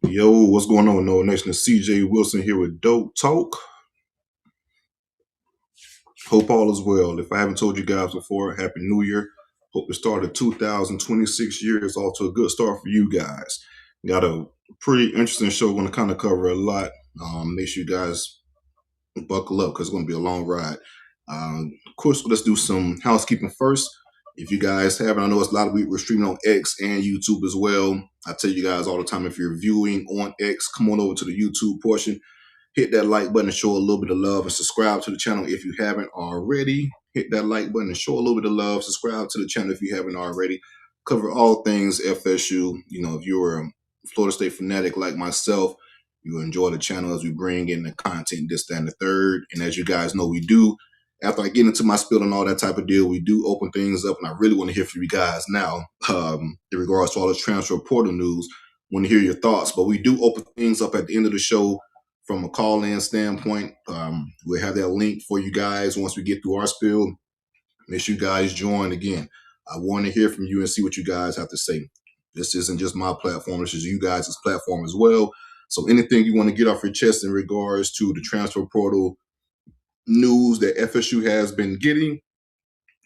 Yo, what's going on, No Nation? It's CJ Wilson here with Dope Talk. Hope all is well. If I haven't told you guys before, Happy New Year. Hope the start of 2026 year is off to a good start for you guys. Got a pretty interesting show. Going to kind of cover a lot. Make sure you guys buckle up because it's going to be a long ride. Of course, let's do some housekeeping first. If you guys haven't, I know it's a lot of we're streaming on X and YouTube as well. I tell you guys all the time, if you're viewing on X, come on over to the YouTube portion. Hit that like button and show a little bit of love and subscribe to the channel if you haven't already. Hit that like button and show a little bit of love. Subscribe to the channel if you haven't already. Cover all things FSU. You know, if you're a Florida State fanatic like myself, you enjoy the channel as we bring in the content, this, that, and the third. And as you guys know, we do. After I get into my spiel and all that type of deal, we do open things up, and I really want to hear from you guys now in regards to all this transfer portal news. Want to hear your thoughts, but we do open things up at the end of the show from a call-in standpoint. We'll have that link for you guys once we get through our spiel. Make sure you guys join again. I want to hear from you and see what you guys have to say. This isn't just my platform. This is you guys' platform as well. So anything you want to get off your chest in regards to the transfer portal news that FSU has been getting,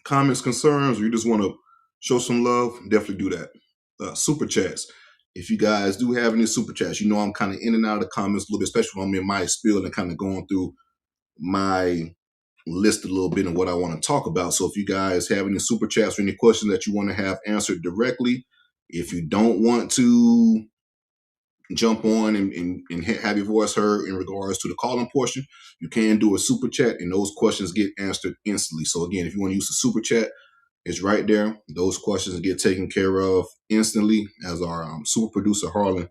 comments, concerns, or you just want to show some love, definitely do that. Super chats. If you guys do have any super chats, you know I'm kind of in and out of the comments a little bit, especially when I'm in my spiel and kind of going through my list a little bit of what I want to talk about. So if you guys have any super chats or any questions that you want to have answered directly, if you don't want to jump on and have your voice heard in regards to the calling portion, you can do a super chat and those questions get answered instantly. So again, if you want to use the super chat, it's right there. Those questions get taken care of instantly as our super producer Harlan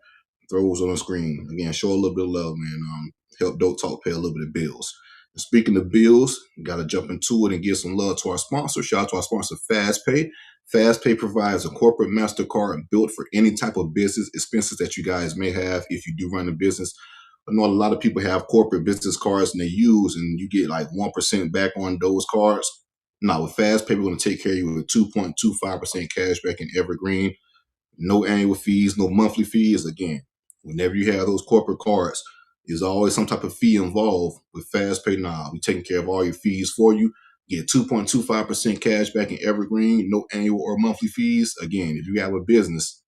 throws on the screen. Again, show a little bit of love, man. Help Dope Talk pay a little bit of bills. And speaking of bills, got to jump into it and give some love to our sponsor. Shout out to our sponsor, FastPay. FastPay provides a corporate MasterCard built for any type of business expenses that you guys may have if you do run a business. I know a lot of people have corporate business cards and they use, and you get like 1% back on those cards. Now, with FastPay, we're going to take care of you with 2.25% cashback in Evergreen. No annual fees, no monthly fees. Again, whenever you have those corporate cards, there's always some type of fee involved. With FastPay now, we're taking care of all your fees for you. Get 2.25% cash back in Evergreen, no annual or monthly fees. Again, if you have a business,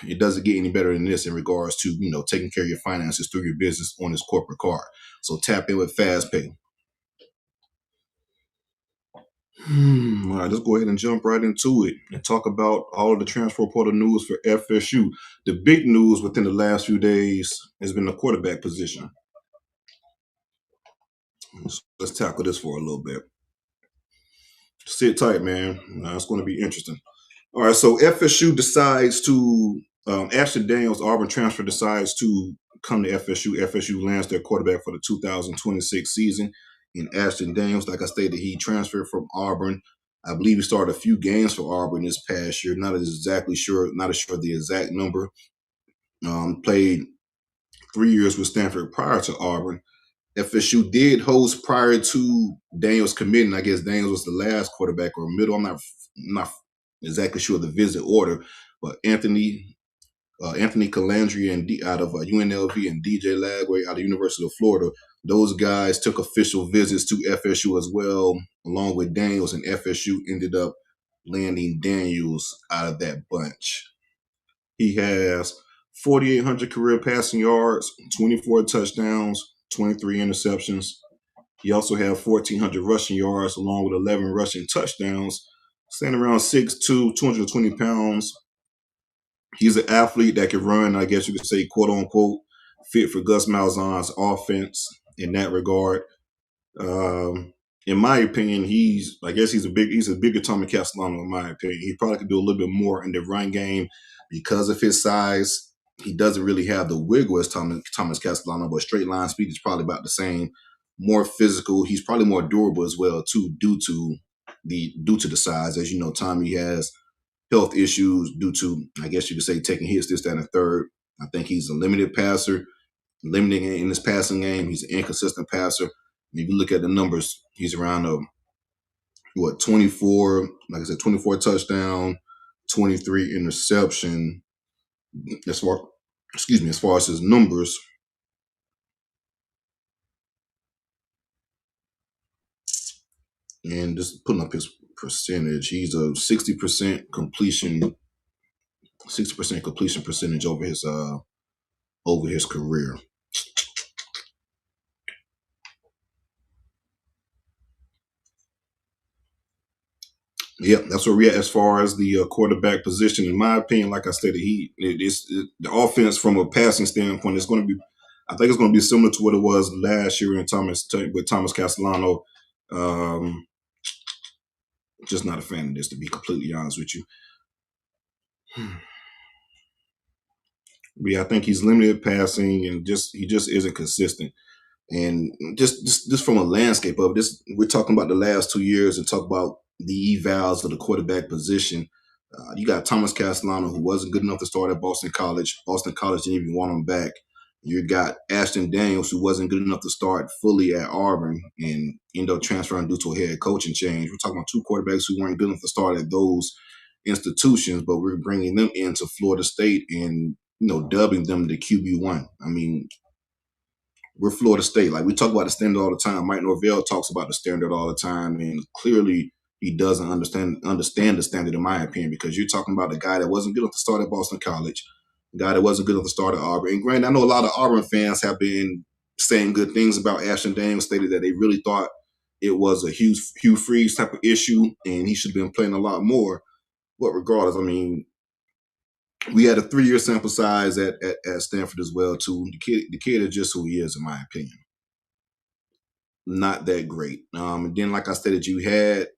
it doesn't get any better than this in regards to, you know, taking care of your finances through your business on this corporate card. So tap in with FastPay. All right, let's go ahead and jump right into it and talk about all of the transfer portal news for FSU. The big news within the last few days has been the quarterback position. Let's tackle this for a little bit. Sit tight, man. It's going to be interesting. All right, so FSU decides to, Ashton Daniels, Auburn transfer, decides to come to FSU. FSU lands their quarterback for the 2026 season. In Ashton Daniels, like I stated, he transferred from Auburn. I believe he started a few games for Auburn this past year. Not sure the exact number. Played 3 years with Stanford prior to Auburn. FSU did host prior to Daniels committing. I guess Daniels was the last quarterback or middle. I'm not exactly sure the visit order, but Anthony Colandrea out of UNLV and DJ Lagway out of University of Florida, those guys took official visits to FSU as well, along with Daniels, and FSU ended up landing Daniels out of that bunch. He has 4,800 career passing yards, 24 touchdowns, 23 interceptions. He also had 1,400 rushing yards along with 11 rushing touchdowns. Standing around 6'2", 220 pounds. He's an athlete that can run, I guess you could say, quote unquote, fit for Gus Malzahn's offense in that regard. In my opinion, he's a bigger Tommy Castellano, in my opinion. He probably could do a little bit more in the run game because of his size. He doesn't really have the wiggle as Thomas Castellano, but straight line speed is probably about the same. More physical. He's probably more durable as well, too, due to the size. As you know, Tommy has health issues due to, I guess you could say, taking hits, this, that, and the third. I think he's a limited passer, limiting in his passing game. He's an inconsistent passer. If you look at the numbers, he's around 24, like I said, 24 touchdown, 23 interception. As far, as far as his numbers, and just putting up his percentage, he's a 60% completion, 60% completion percentage over his career. Yep, that's where we're at as far as the quarterback position. In my opinion, like I stated, the offense from a passing standpoint is going to be, I think it's going to be similar to what it was last year with Thomas Castellano. Just not a fan of this, to be completely honest with you. But yeah, I think he's limited passing and he just isn't consistent. And just from a landscape of this, we're talking about the last 2 years and talk about the evals of the quarterback position. You got Thomas Castellano, who wasn't good enough to start at Boston College. Boston College didn't even want him back. You got Ashton Daniels, who wasn't good enough to start fully at Auburn and ended up transferring due to a head coaching change. We're talking about two quarterbacks who weren't good enough to start at those institutions, but we're bringing them into Florida State and dubbing them the QB1. I mean, we're Florida State. Like, we talk about the standard all the time. Mike Norvell talks about the standard all the time, and clearly he doesn't understand the standard, in my opinion, because you're talking about a guy that wasn't good enough to start at Boston College, a guy that wasn't good enough to start at Auburn. And granted, I know a lot of Auburn fans have been saying good things about Ashton Daniels, stated that they really thought it was a Hugh Freeze type of issue, and he should have been playing a lot more. But regardless, I mean, we had a 3-year sample size at Stanford as well, too. The kid is just who he is, in my opinion. Not that great. And then, like I stated, you had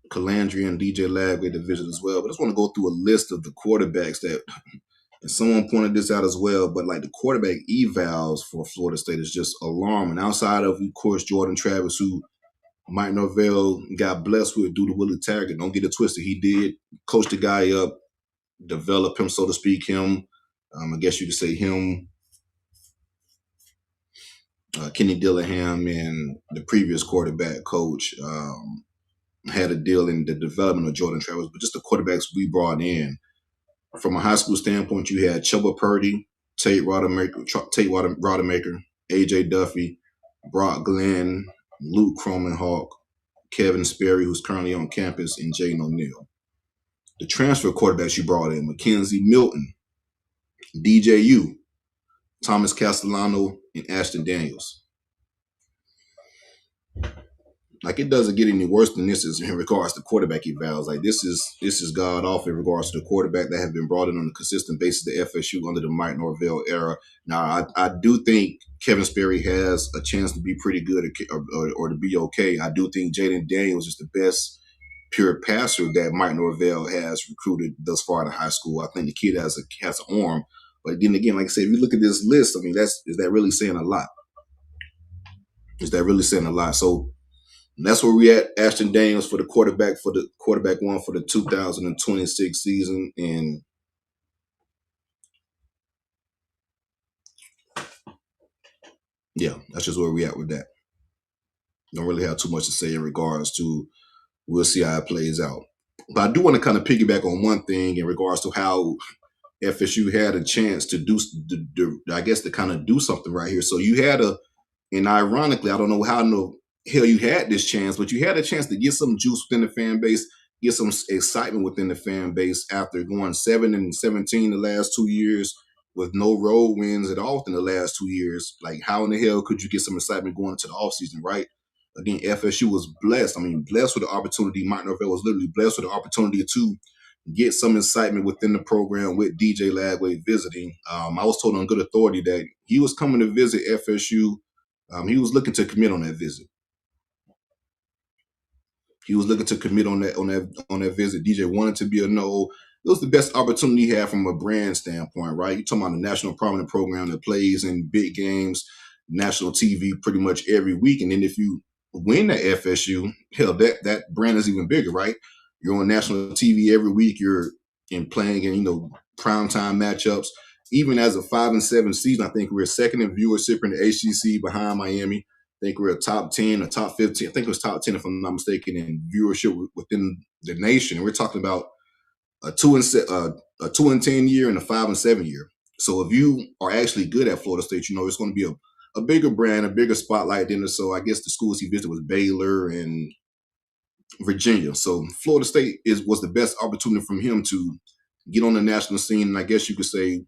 Colandrea and DJ Lagway division as well. But I just want to go through a list of the quarterbacks that, and someone pointed this out as well, but like the quarterback evals for Florida State is just alarming. Outside of course, Jordan Travis, who Mike Norvell got blessed with due to Willie Taggart. Don't get it twisted. He did coach the guy up, develop him, so to speak, I guess you could say him, Kenny Dillingham, and the previous quarterback coach had a deal in the development of Jordan Travis, but just the quarterbacks we brought in. From a high school standpoint, you had Chubba Purdy, Tate Rodemaker, AJ Duffy, Brock Glenn, Luke Cromenhawk, Kevin Sperry, who's currently on campus, and Jaden O'Neal. The transfer quarterbacks you brought in: Mackenzie Milton, DJU, Thomas Castellano, and Ashton Daniels. Like, it doesn't get any worse than this in regards to quarterback evals. Like, this is god awful in regards to the quarterback that have been brought in on a consistent basis to FSU under the Mike Norvell era. Now, I do think Kevin Sperry has a chance to be pretty good or to be okay. I do think Jaden Daniels is the best pure passer that Mike Norvell has recruited thus far in high school. I think the kid has an arm. But then again, like I said, if you look at this list, I mean, is that really saying a lot? Is that really saying a lot? So that's where we at. Ashton Daniels for the quarterback one for the 2026 season. And yeah, that's just where we at with that. Don't really have too much to say in regards to, we'll see how it plays out. But I do want to kind of piggyback on one thing in regards to how FSU had a chance to to kind of do something right here. So you had and ironically, I don't know how no hell you had this chance, but you had a chance to get some juice within the fan base, get some excitement within the fan base after going 7-17 the last 2 years with no road wins at all within the last 2 years. Like, how in the hell could you get some excitement going into the offseason, right? Again, FSU was blessed. I mean, blessed with the opportunity. Mike Norvell was literally blessed with the opportunity to get some excitement within the program with DJ Lagway visiting. I was told on good authority that he was coming to visit FSU. He was looking to commit on that visit. He was looking to commit on that visit. DJ wanted to be a no. It was the best opportunity he had from a brand standpoint, right? You're talking about a national prominent program that plays in big games, national TV pretty much every week. And then if you win at FSU, hell, that brand is even bigger, right? You're on national TV every week. You're playing in, primetime matchups. Even as a 5-7 season, I think we're second in viewership in the ACC behind Miami. think we're a top 10, a top 15. I think it was top 10, if I'm not mistaken, in viewership within the nation. And we're talking about a 2-10 year and a 5-7 year. So if you are actually good at Florida State, it's going to be a bigger brand, a bigger spotlight than so I guess the schools he visited was Baylor and Virginia. So Florida State was the best opportunity from him to get on the national scene, and I guess you could say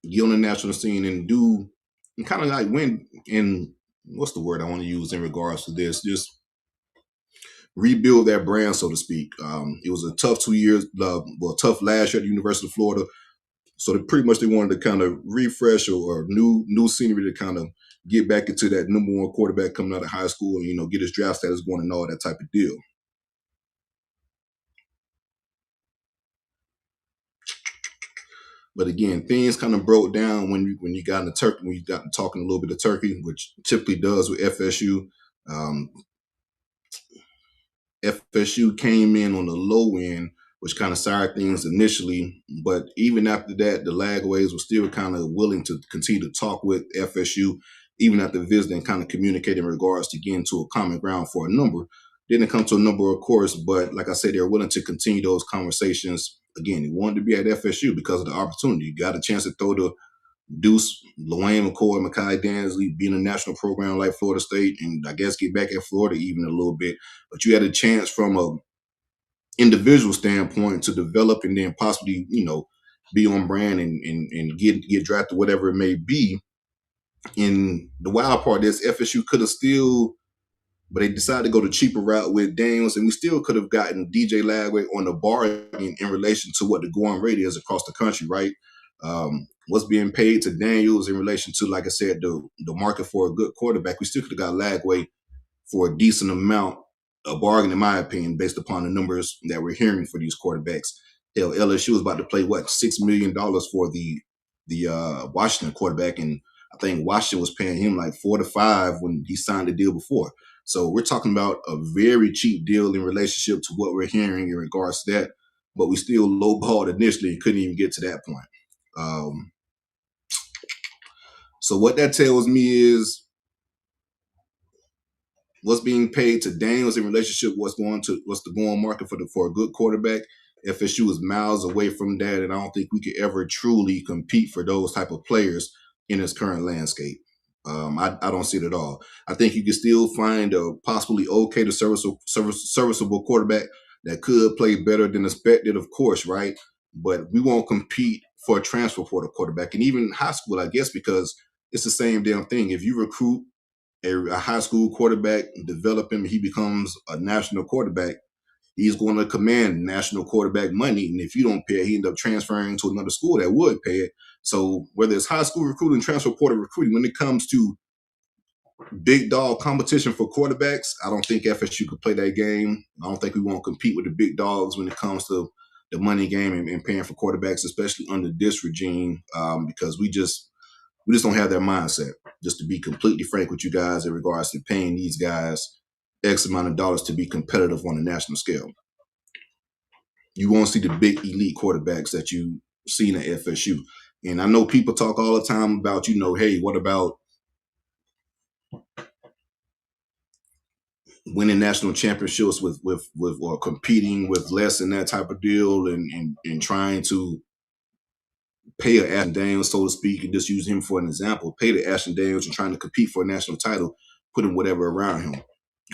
get on the national scene and do and kind of like win in what's the word I want to use in regards to this? Just rebuild that brand, so to speak. It was a tough 2 years, tough last year at the University of Florida. So they wanted to kind of refresh or new scenery to kind of get back into that number one quarterback coming out of high school and get his draft status going and all that type of deal. But again, things kind of broke down when you got into Turkey, when you got to talking a little bit of Turkey, which typically does with FSU. FSU came in on the low end, which kind of soured things initially. But even after that, the Lagways were still kind of willing to continue to talk with FSU, even after visiting, kind of communicate in regards to getting to a common ground for a number. Didn't come to a number, of course, but like I said, they're willing to continue those conversations. Again, he wanted to be at FSU because of the opportunity. You got a chance to throw the Deuce, Lawayne McCoy, Makai Dansley, being a national program like Florida State, and I guess get back at Florida even a little bit. But you had a chance from a individual standpoint to develop and then possibly, be on brand and get drafted, whatever it may be. And the wild part is FSU could have still, but they decided to go the cheaper route with Daniels, and we still could have gotten DJ Lagway on the bargain in relation to what the going rate is across the country, right? What's being paid to Daniels in relation to, like I said, the market for a good quarterback. We still could have got Lagway for a decent amount, a bargain, in my opinion, based upon the numbers that we're hearing for these quarterbacks. Hell, LSU was about to play $6 million for the Washington quarterback, and I think Washington was paying him like 4 to 5 when he signed the deal before. So we're talking about a very cheap deal in relationship to what we're hearing in regards to that, but we still lowballed initially and couldn't even get to that point. So what that tells me is what's being paid to Daniels in relationship, what's the going market for a good quarterback. FSU is miles away from that, and I don't think we could ever truly compete for those type of players in this current landscape. I don't see it at all. I think you can still find a possibly okay to serviceable quarterback that could play better than expected, of course, right? But we won't compete for a transfer portal quarterback, and even high school, I guess, because it's the same damn thing. If you recruit a high school quarterback, develop him, he becomes a national quarterback, he's going to command national quarterback money. And if you don't pay it, he ends up transferring to another school that would pay it. So whether it's high school recruiting, transfer portal recruiting, when it comes to big dog competition for quarterbacks, I don't think FSU could play that game. I don't think we won't compete with the big dogs when it comes to the money game and paying for quarterbacks, especially under this regime, because we just don't have that mindset. Just to be completely frank with you guys in regards to paying these guys X amount of dollars to be competitive on a national scale. You won't see the big elite quarterbacks that you seen at FSU. And I know people talk all the time about, hey, what about winning national championships with or competing with less and that type of deal and trying to pay a Ashton Daniels, so to speak, and just use him for an example, pay the Ashton Daniels and trying to compete for a national title, putting whatever around him.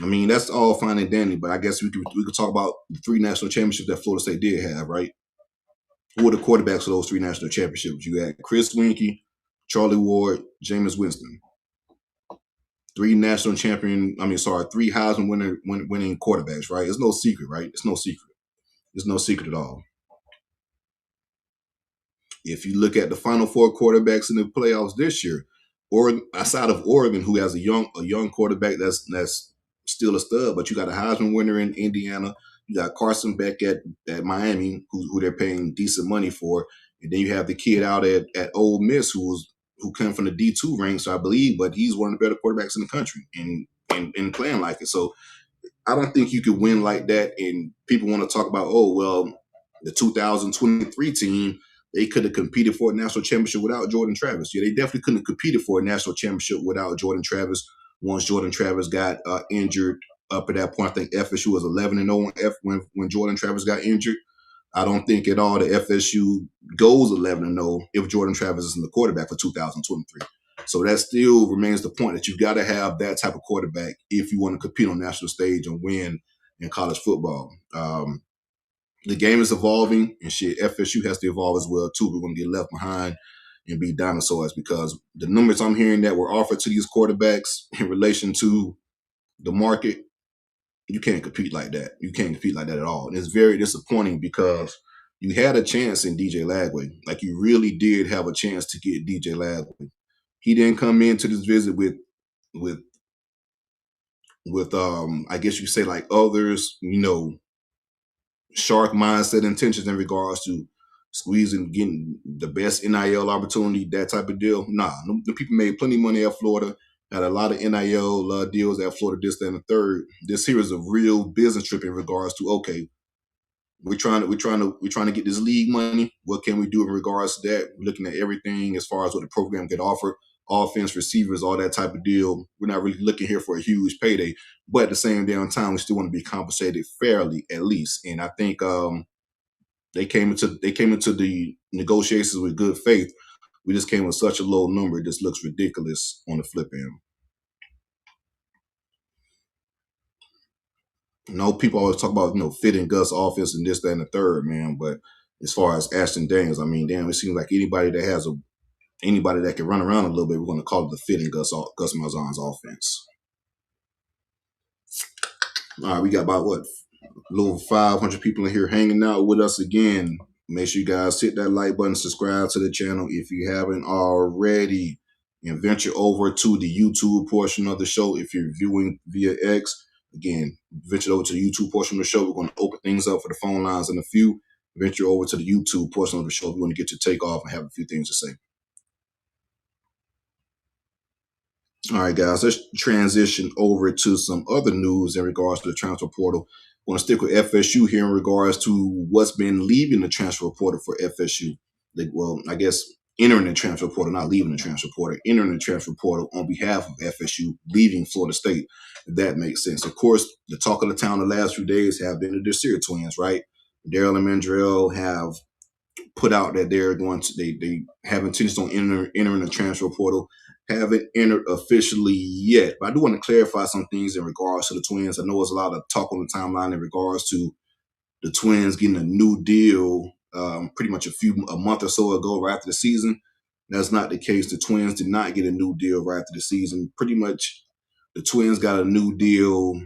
I mean, that's all fine and dandy, but I guess we could talk about the 3 national championships that Florida State did have, right? Who were the quarterbacks for those 3 national championships? You had Chris Winkie, Charlie Ward, Jameis Winston. 3 Heisman winning quarterbacks, right? It's no secret, right? It's no secret. It's no secret at all. If you look at the Final 4 quarterbacks in the playoffs this year, or outside of Oregon, who has a young quarterback that's still a stud, but you got a Heisman winner in Indiana, you got Carson Beck at Miami, who they're paying decent money for, and then you have the kid out at Ole Miss who came from the D2 ranks, I believe, but he's one of the better quarterbacks in the country and playing like it. So I don't think you could win like that. And people want to talk about, the 2023 team, they could have competed for a national championship without Jordan Travis. Yeah, they definitely couldn't have competed for a national championship without Jordan Travis. Once Jordan Travis got injured, up at that point, I think FSU was 11-0 when Jordan Travis got injured. I don't think at all the FSU goes 11-0 if Jordan Travis isn't the quarterback for 2023. So that still remains the point that you got to have that type of quarterback if you want to compete on national stage and win in college football. The game is evolving, and shit, FSU has to evolve as well too. We're going to get left behind and be dinosaurs because the numbers I'm hearing that were offered to these quarterbacks in relation to the market, you can't compete like that. You can't compete like that at all. And it's very disappointing because you had a chance in DJ Lagway. Like you really did have a chance to get DJ Lagway. He didn't come into this visit with I guess you say like others, shark mindset intentions in regards to squeezing, getting the best NIL opportunity, that type of deal. Nah, the people made plenty of money at Florida, had a lot of NIL deals at Florida, this, that, and the third. This here is a real business trip in regards to, okay, we're trying to get this league money. What can we do in regards to that? We're looking at everything as far as what the program could offer, offense, receivers, all that type of deal. We're not really looking here for a huge payday, but at the same damn time, we still want to be compensated fairly, at least. And I think they came into the negotiations with good faith. We just came with such a low number; it just looks ridiculous on the flip end. People always talk about, fitting Gus offense and this, that, and the third, man. But as far as Ashton Daniels, I mean, damn, it seems like anybody that can run around a little bit, we're going to call it the fitting Gus Malzahn's offense. All right, we got about a little 500 people in here hanging out with us again. Make sure you guys hit that like button, subscribe to the channel if you haven't already, and venture over to the YouTube portion of the show if you're viewing via X. Again, venture over to the YouTube portion of the show. We're going to open things up for the phone lines in a few. Venture over to the YouTube portion of the show. We're going to get your take off and have a few things to say. All right, guys, let's transition over to some other news in regards to the transfer portal. I want to stick with FSU here in regards to what's been leaving the transfer portal for FSU. I guess entering the transfer portal, not leaving the transfer portal, entering the transfer portal on behalf of FSU, leaving Florida State, if that makes sense. Of course, the talk of the town the last few days have been the Desir twins, right? Daryl and Mandrell have put out that they have intentions on entering the transfer portal. Haven't entered officially yet, but I do want to clarify some things in regards to the twins. I know there's a lot of talk on the timeline in regards to the twins getting a new deal pretty much a month or so ago, right after the season. That's not the case. The twins did not get a new deal right after the season. Pretty much the twins got a new deal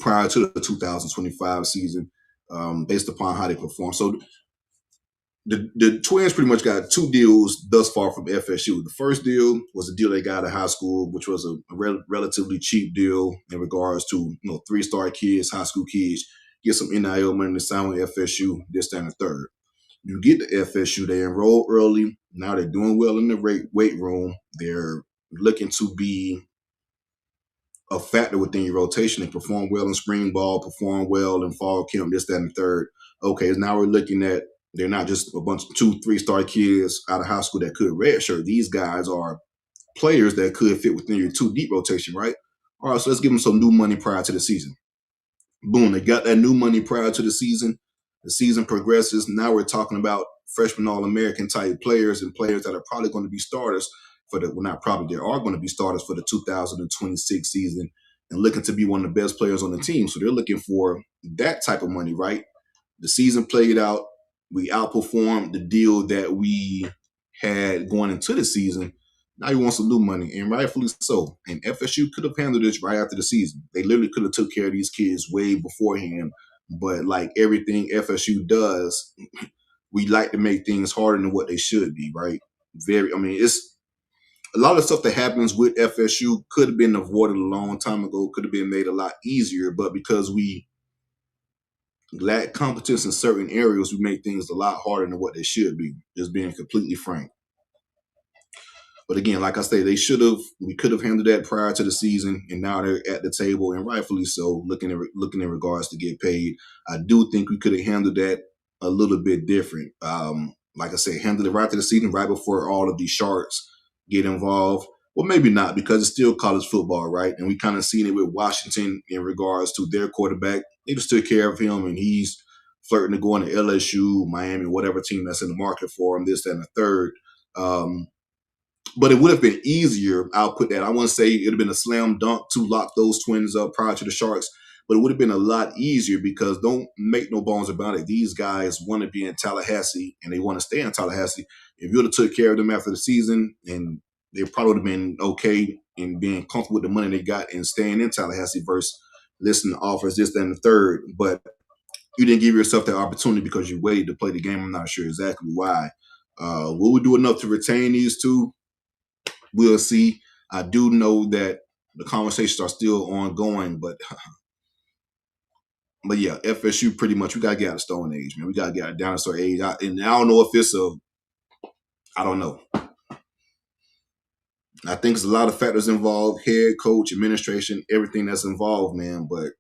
prior to the 2025 season based upon how they performed. So the twins pretty much got two deals thus far from FSU. The first deal was a deal they got out of high school, which was a relatively cheap deal in regards to 3-star kids, high school kids, get some NIL money to sign with FSU, this, that, and the third. You get to FSU, they enroll early. Now they're doing well in the weight room. They're looking to be a factor within your rotation. They perform well in spring ball, perform well in fall camp, this, that, and the third. Okay, now we're looking at they're not just a bunch of 2-3-star kids out of high school that could redshirt. These guys are players that could fit within your 2-deep rotation, right? All right, so let's give them some new money prior to the season. Boom, they got that new money prior to the season. The season progresses. Now we're talking about freshman All-American type players and players that are probably going to be starters not probably, they are going to be starters for the 2026 season and looking to be one of the best players on the team. So they're looking for that type of money, right? The season played out. We outperformed the deal that we had going into the season. Now he wants some new money, and rightfully so. And FSU could have handled this right after the season. They literally could have took care of these kids way beforehand. But like everything FSU does, we like to make things harder than what they should be, right? It's a lot of stuff that happens with FSU could have been avoided a long time ago, could have been made a lot easier, but because we lack competence in certain areas, we make things a lot harder than what they should be, just being completely frank. But again, like I say, we could have handled that prior to the season, and now they're at the table, and rightfully so, looking in regards to get paid. I do think we could have handled that a little bit different. Like I said, handle it right to the season, right before all of these sharks get involved. Well, maybe not, because it's still college football, right? And we kind of seen it with Washington in regards to their quarterback. They just took care of him, and he's flirting to going to LSU, Miami, whatever team that's in the market for him, this, that, and the third. But it would have been easier. I'll put that. I wouldn't say it would have been a slam dunk to lock those twins up prior to the Sharks, but it would have been a lot easier, because don't make no bones about it, these guys want to be in Tallahassee and they want to stay in Tallahassee. If you would have took care of them after the season, and they probably would have been okay in being comfortable with the money they got and staying in Tallahassee versus listening to offers, this, that, and the third. But you didn't give yourself that opportunity because you waited to play the game. I'm not sure exactly why. Will we do enough to retain these two? We'll see. I do know that the conversations are still ongoing, but yeah, FSU pretty much, we got to get out of Stone Age, man. We got to get out of dinosaur age. And I don't know if it's I don't know. I think there's a lot of factors involved, head coach, administration, everything that's involved, man. But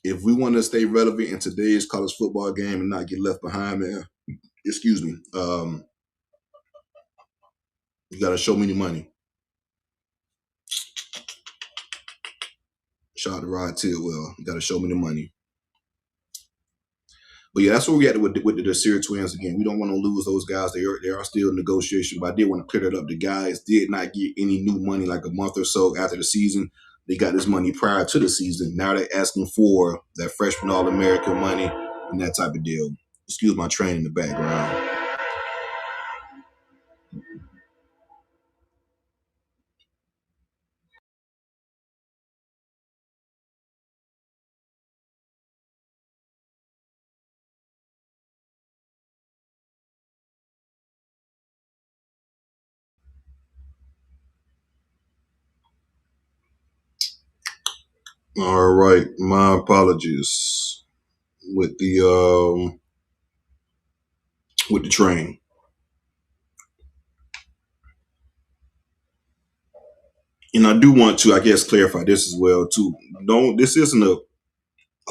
if we want to stay relevant in today's college football game and not get left behind, man, excuse me, you got to show me the money. Shout out to Rod Tidwell. You got to show me the money. But yeah, that's where we at with the Desir twins again. We don't want to lose those guys. They are still in negotiation, but I did want to clear that up. The guys did not get any new money like a month or so after the season. They got this money prior to the season. Now they're asking for that freshman All-American money and that type of deal. Excuse my train in the background. All right, my apologies with the train. And I do want to, I guess, clarify this as well too. This isn't a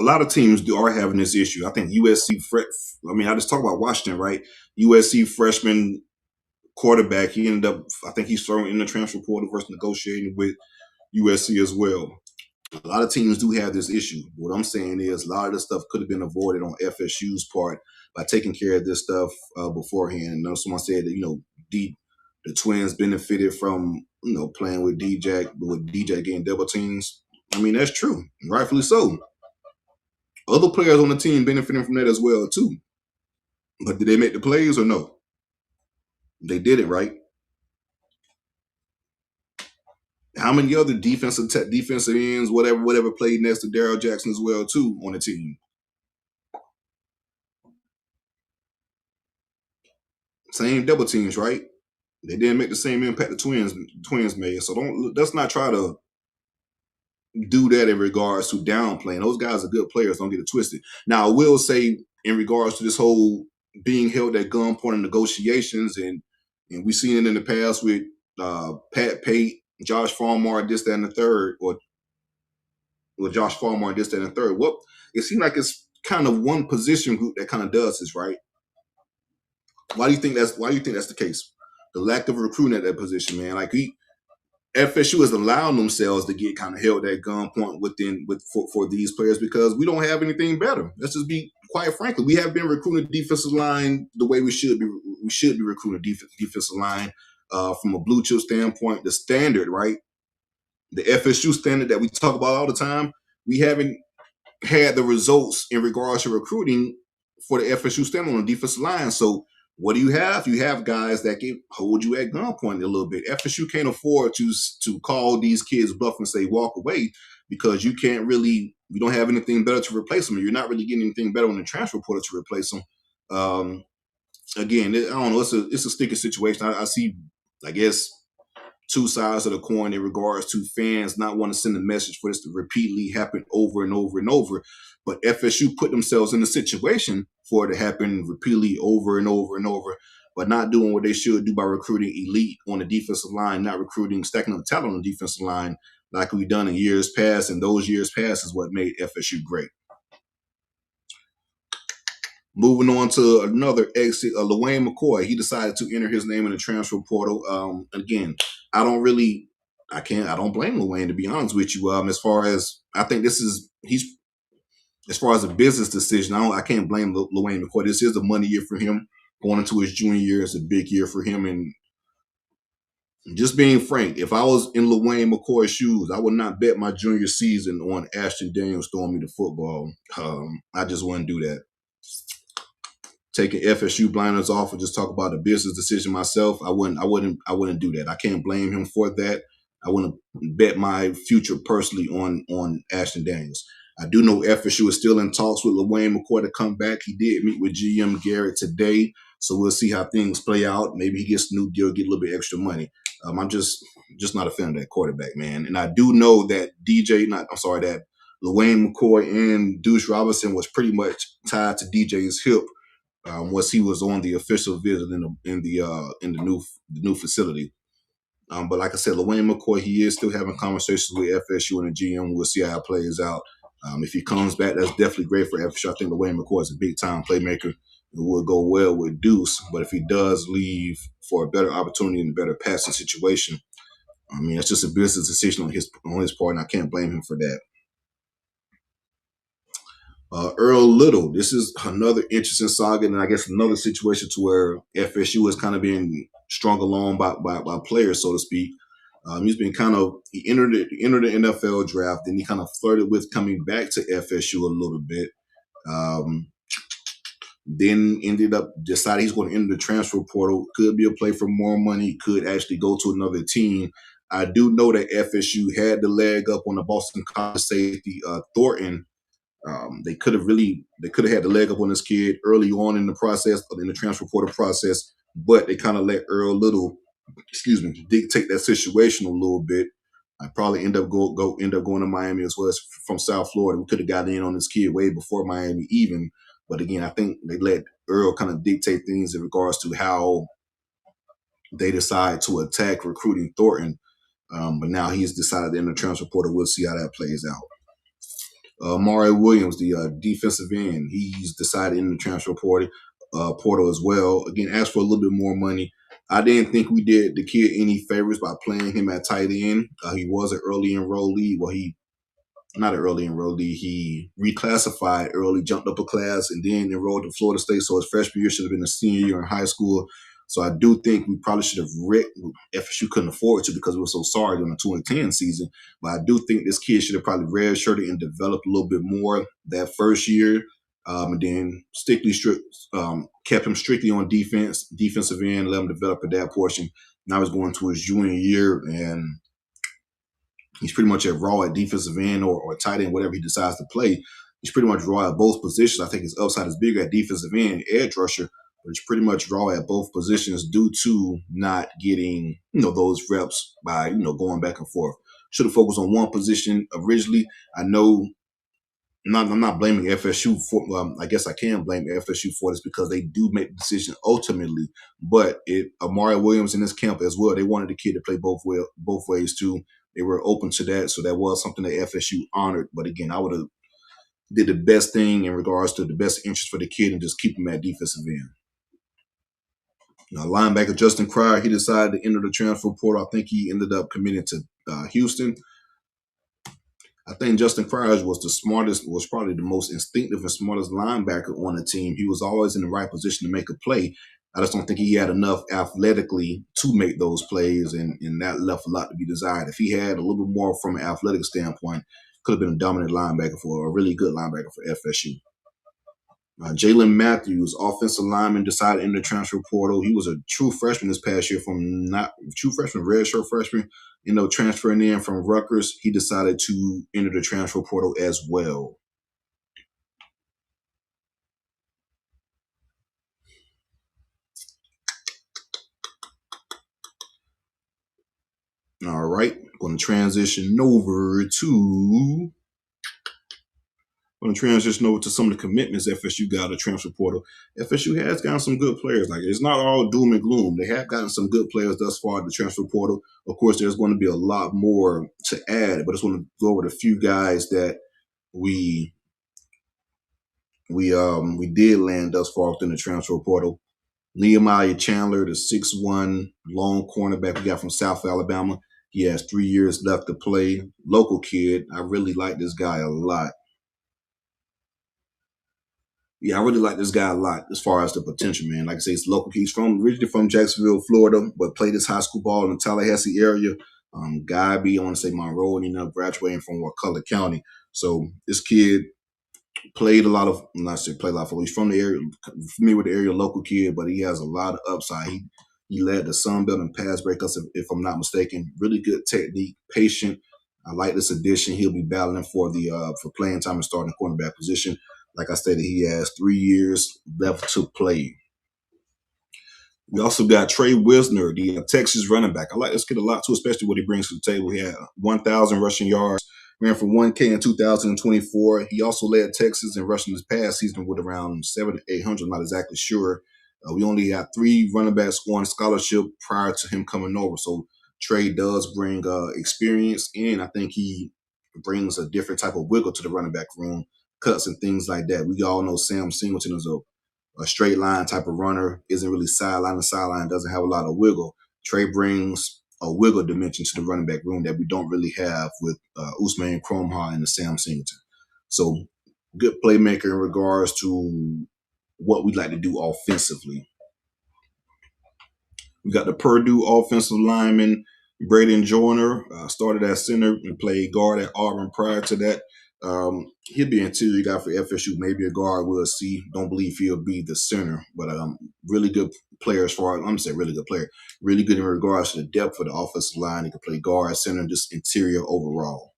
lot of teams are having this issue. I think USC. I just talk about Washington, right? USC freshman quarterback. He ended up, I think he's thrown in the transfer portal versus negotiating with USC as well. A lot of teams do have this issue. What I'm saying is, a lot of this stuff could have been avoided on FSU's part by taking care of this stuff beforehand. Someone said that the Twins benefited from playing with DJ getting double teams. I mean, that's true, rightfully so. Other players on the team benefiting from that as well too. But did they make the plays or no? They did it, right? How many other defensive ends, whatever, played next to Daryl Jackson as well too on the team? Same double teams, right? They didn't make the same impact the Twins made. So let's not try to do that in regards to downplaying. Those guys are good players. Don't get it twisted. Now, I will say in regards to this whole being held at gunpoint in negotiations, and we've seen it in the past with Pat Pate, Josh Farmar, this, that, and the third, or Josh Farmar, this, that, and the third. Well, it seems like it's kind of one position group that kind of does this, right? Why do you think that's the case? The lack of recruiting at that position, man. Like FSU is allowing themselves to get kind of held at gunpoint for these players because we don't have anything better. Let's just be quite frankly, we have been recruiting defensive line the way we should be. We should be recruiting defensive line from a blue chip standpoint. The standard, right? The FSU standard that we talk about all the time. We haven't had the results in regards to recruiting for the FSU standard on the defensive line. So what do you have? You have guys that can hold you at gunpoint a little bit. FSU can't afford to call these kids bluff and say walk away because you don't have anything better to replace them. You're not really getting anything better on the transfer portal to replace them. Again, I don't know. It's a sticky situation. I see, I guess, two sides of the coin in regards to fans not wanting to send a message for this to repeatedly happen over and over and over. But FSU put themselves in a situation for it to happen repeatedly over and over and over, but not doing what they should do by recruiting elite on the defensive line, not stacking up talent on the defensive line like we've done in years past. And those years past is what made FSU great. Moving on to another exit, Lawayne McCoy. He decided to enter his name in the transfer portal. Again, I don't blame Lawayne, to be honest with you. As far as I think as far as a business decision, I can't blame Lawayne McCoy. This is a money year for him. Going into his junior year is a big year for him. And just being frank, if I was in Lawayne McCoy's shoes, I would not bet my junior season on Ashton Daniels throwing me the football. I just wouldn't do that. Taking FSU blinders off and just talk about a business decision myself, I wouldn't do that. I can't blame him for that. I wouldn't bet my future personally on Ashton Daniels. I do know FSU is still in talks with Lawayne McCoy to come back. He did meet with GM Garrett today, so we'll see how things play out. Maybe he gets a new deal, get a little bit extra money. I'm just not a fan of that quarterback, man. And I do know that that Lawayne McCoy and Deuce Robinson was pretty much tied to DJ's hip once he was on the official visit in the new facility. But like I said, Lawayne McCoy, he is still having conversations with FSU and the GM. We'll see how it plays out. If he comes back, that's definitely great for FSU. I think Lawayne McCoy is a big-time playmaker. It will go well with Deuce. But if he does leave for a better opportunity and a better passing situation, I mean, it's just a business decision on his part, and I can't blame him for that. Earl Little, this is another interesting saga, and I guess another situation to where FSU is kind of being strung along by players, so to speak. He entered the NFL draft, and he kind of flirted with coming back to FSU a little bit. Then ended up deciding he's going to enter the transfer portal. Could be a play for more money. Could actually go to another team. I do know that FSU had the leg up on the Boston College safety Thornton. They could have had the leg up on this kid early on in the process, in the transfer portal process, but they kind of let Earl Little, dictate that situation a little bit. I probably end up going to Miami as well as from South Florida. We could have gotten in on this kid way before Miami even, but again, I think they let Earl kind of dictate things in regards to how they decide to attack recruiting Thornton. But now he's decided to enter the transfer portal. We'll see how that plays out. Mari Williams, the defensive end, he's decided in the transfer portal as well. Again, asked for a little bit more money. I didn't think we did the kid any favors by playing him at tight end. He was an early enrollee. Well, not an early enrollee. He reclassified early, jumped up a class, and then enrolled at Florida State. So his freshman year should have been a senior year in high school. So I do think we probably should have FSU couldn't afford to because we were so sorry during the 2010 season. But I do think this kid should have probably redshirted and developed a little bit more that first year. And then kept him strictly on defensive end, let him develop at that portion. Now he's going to his junior year, and he's pretty much at raw at defensive end or tight end, whatever he decides to play. He's pretty much raw at both positions. I think his upside is bigger at defensive end, edge rusher, but it's pretty much raw at both positions due to not getting, those reps by, going back and forth. Should have focused on one position originally. I know I'm not blaming FSU for, I guess I can blame FSU for this because they do make the decision ultimately, but Amari Williams in this camp as well, they wanted the kid to play both ways too. They were open to that, so that was something that FSU honored. But again, I would have did the best thing in regards to the best interest for the kid and just keep him at defensive end. Now, linebacker Justin Cryer, he decided to enter the transfer portal. I think he ended up committing to Houston. I think Justin Cryer was probably the most instinctive and smartest linebacker on the team. He was always in the right position to make a play. I just don't think he had enough athletically to make those plays, and that left a lot to be desired. If he had a little bit more from an athletic standpoint, could have been a dominant linebacker for a really good linebacker for FSU. Jalen Matthews, offensive lineman, decided in the transfer portal. He was a true freshman this past year, redshirt freshman, transferring in from Rutgers. He decided to enter the transfer portal as well. All right, going to transition over to some of the commitments FSU got at the transfer portal. FSU has gotten some good players. Like, it's not all doom and gloom. They have gotten some good players thus far at the transfer portal. Of course, there's going to be a lot more to add, but I just want to go over the few guys that we we did land thus far within the transfer portal. Nehemiah Chandler, the 6'1" long cornerback we got from South Alabama. He has 3 years left to play. Local kid. I really like this guy a lot. Yeah, I really like this guy a lot as far as the potential, man. Like I say, it's local. He's originally from Jacksonville, Florida, but played his high school ball in the Tallahassee area. Guy B, I want to say Monroe, and graduating from Wakulla County. So this kid played a lot of, I'm not sure played a lot of football. He's from the area, familiar with the area, local kid, but he has a lot of upside. He led the Sun Belt and pass breakups, if I'm not mistaken. Really good technique, patient. I like this addition. He'll be battling for for playing time and starting cornerback position. Like I stated, he has 3 years left to play. We also got Trey Wisner, the Texas running back. I like this kid a lot too, especially what he brings to the table. He had 1,000 rushing yards, ran for 1K in 2024. He also led Texas in rushing this past season with around 700 to 800. I'm not exactly sure. We only had 3 running backs on scholarship prior to him coming over. So Trey does bring experience, and I think he brings a different type of wiggle to the running back room, cuts and things like that. We all know Sam Singleton is a straight line type of runner, isn't really sideline to sideline, doesn't have a lot of wiggle. Trey brings a wiggle dimension to the running back room that we don't really have with Usman Cromha and the Sam Singleton. So good playmaker in regards to what we like to do offensively. We got the Purdue offensive lineman, Braden Joyner, started at center and played guard at Auburn prior to that. He'll be an interior guy for FSU, maybe a guard. We'll see. Don't believe he'll be the center, but really good player as far as, I'm going to say really good player. Really good in regards to the depth of the offensive line. He can play guard, center, just interior overall.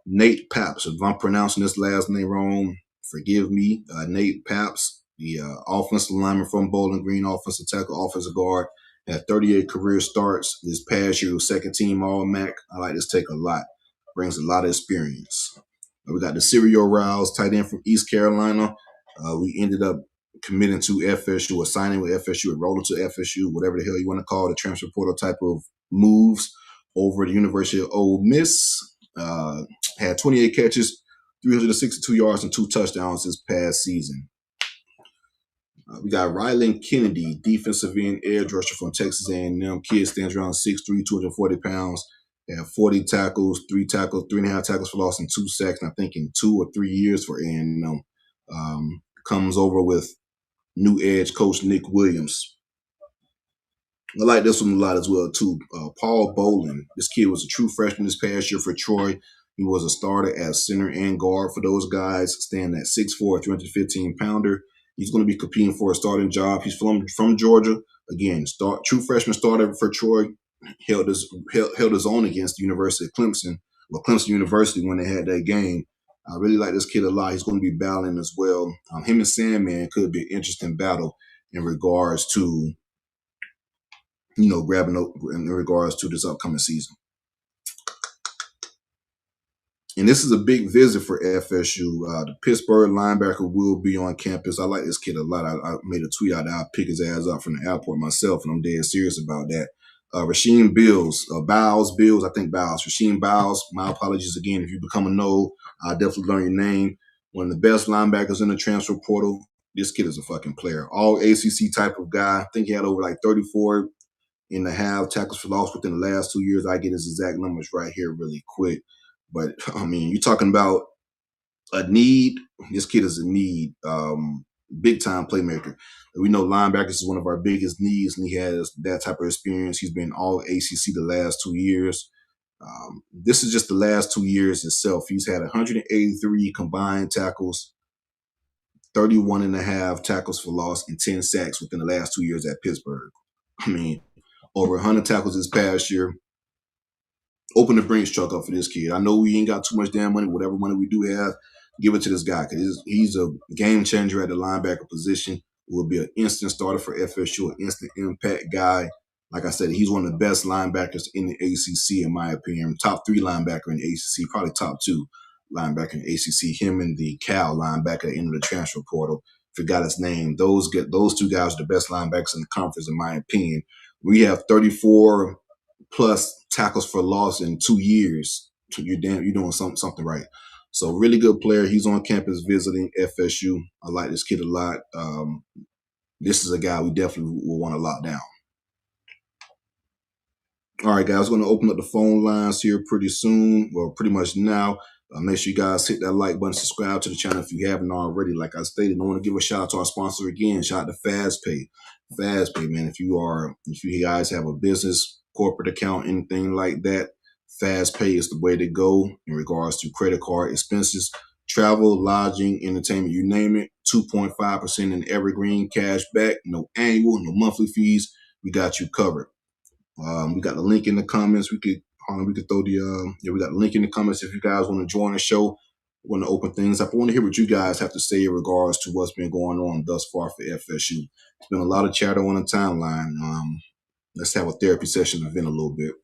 Nate Paps, if I'm pronouncing this last name wrong, forgive me. Nate Paps, the offensive lineman from Bowling Green, offensive tackle, offensive guard, had 38 career starts. This past year was second team All-MAC. I like this take a lot. Brings a lot of experience. We got Desir Rouse, tight end from East Carolina. We ended up committing to FSU, or signing with FSU, enrolling to FSU, whatever the hell you want to call the transfer portal type of moves over at the University of Ole Miss. Had 28 catches, 362 yards, and 2 touchdowns this past season. We got Rylan Kennedy, defensive end edge rusher from Texas A&M. Kid stands around 6'3", 240 pounds. Had 40 tackles, 3.5 tackles for loss, and 2 sacks. And I think in 2 or 3 years for A&M. Comes over with new edge coach Nick Williams. I like this one a lot as well too. Paul Bolin. This kid was a true freshman this past year for Troy. He was a starter at center and guard for those guys, standing at 6'4", 315-pounder. He's going to be competing for a starting job. He's from Georgia. Again, true freshman starter for Troy. Held his own against the University of Clemson, or Clemson University when they had that game. I really like this kid a lot. He's going to be battling as well. Him and Sandman could be an interesting battle in regards to, grabbing up in regards to this upcoming season. And this is a big visit for FSU. The Pittsburgh linebacker will be on campus. I like this kid a lot. I made a tweet out that I'll pick his ass up from the airport myself, and I'm dead serious about that. Rasheem Bowles, I think Bowles. Rasheem Bowles, my apologies again. If you become a Nole, I'll definitely learn your name. One of the best linebackers in the transfer portal. This kid is a fucking player. All ACC type of guy. I think he had over like 34.5 tackles for loss within the last 2 years. I get his exact numbers right here really quick. But, I mean, you're talking about a need. This kid is a need. Big-time playmaker. We know linebackers is one of our biggest needs, and he has that type of experience. He's been all ACC the last 2 years. This is just the last 2 years itself. He's had 183 combined tackles, 31.5 tackles for loss, and 10 sacks within the last 2 years at Pittsburgh. I mean, over 100 tackles this past year. Open the Brinks truck up for this kid. I know we ain't got too much damn money. Whatever money we do have, give it to this guy, because he's a game changer at the linebacker position. Will be an instant starter for FSU, an instant impact guy. Like I said, he's one of the best linebackers in the ACC, in my opinion. Top 3 linebacker in the ACC, probably top 2 linebacker in the ACC. Him and the Cal linebacker at the end of the transfer portal. Forgot his name. Those 2 guys are the best linebackers in the conference, in my opinion. We have 34 plus tackles for loss in 2 years. You're doing something right. So really good player. He's on campus visiting FSU. I like this kid a lot. This is a guy we definitely will want to lock down. All right, guys, we're going to open up the phone lines here pretty soon, well, pretty much now. Make sure you guys hit that like button, subscribe to the channel if you haven't already. Like I stated, I want to give a shout out to our sponsor again. Shout out to FastPay. FastPay, man. If you guys have a business, corporate account, anything like that, FastPay is the way to go in regards to credit card expenses, travel, lodging, entertainment, you name it. 2.5% in Evergreen Cashback. No annual, no monthly fees. We got you covered. We got the link in the comments. We could throw the we got the link in the comments if you guys want to join the show. We want to open things up. I want to hear what you guys have to say in regards to what's been going on thus far for FSU. There's been a lot of chatter on the timeline. Let's have a therapy session event a little bit.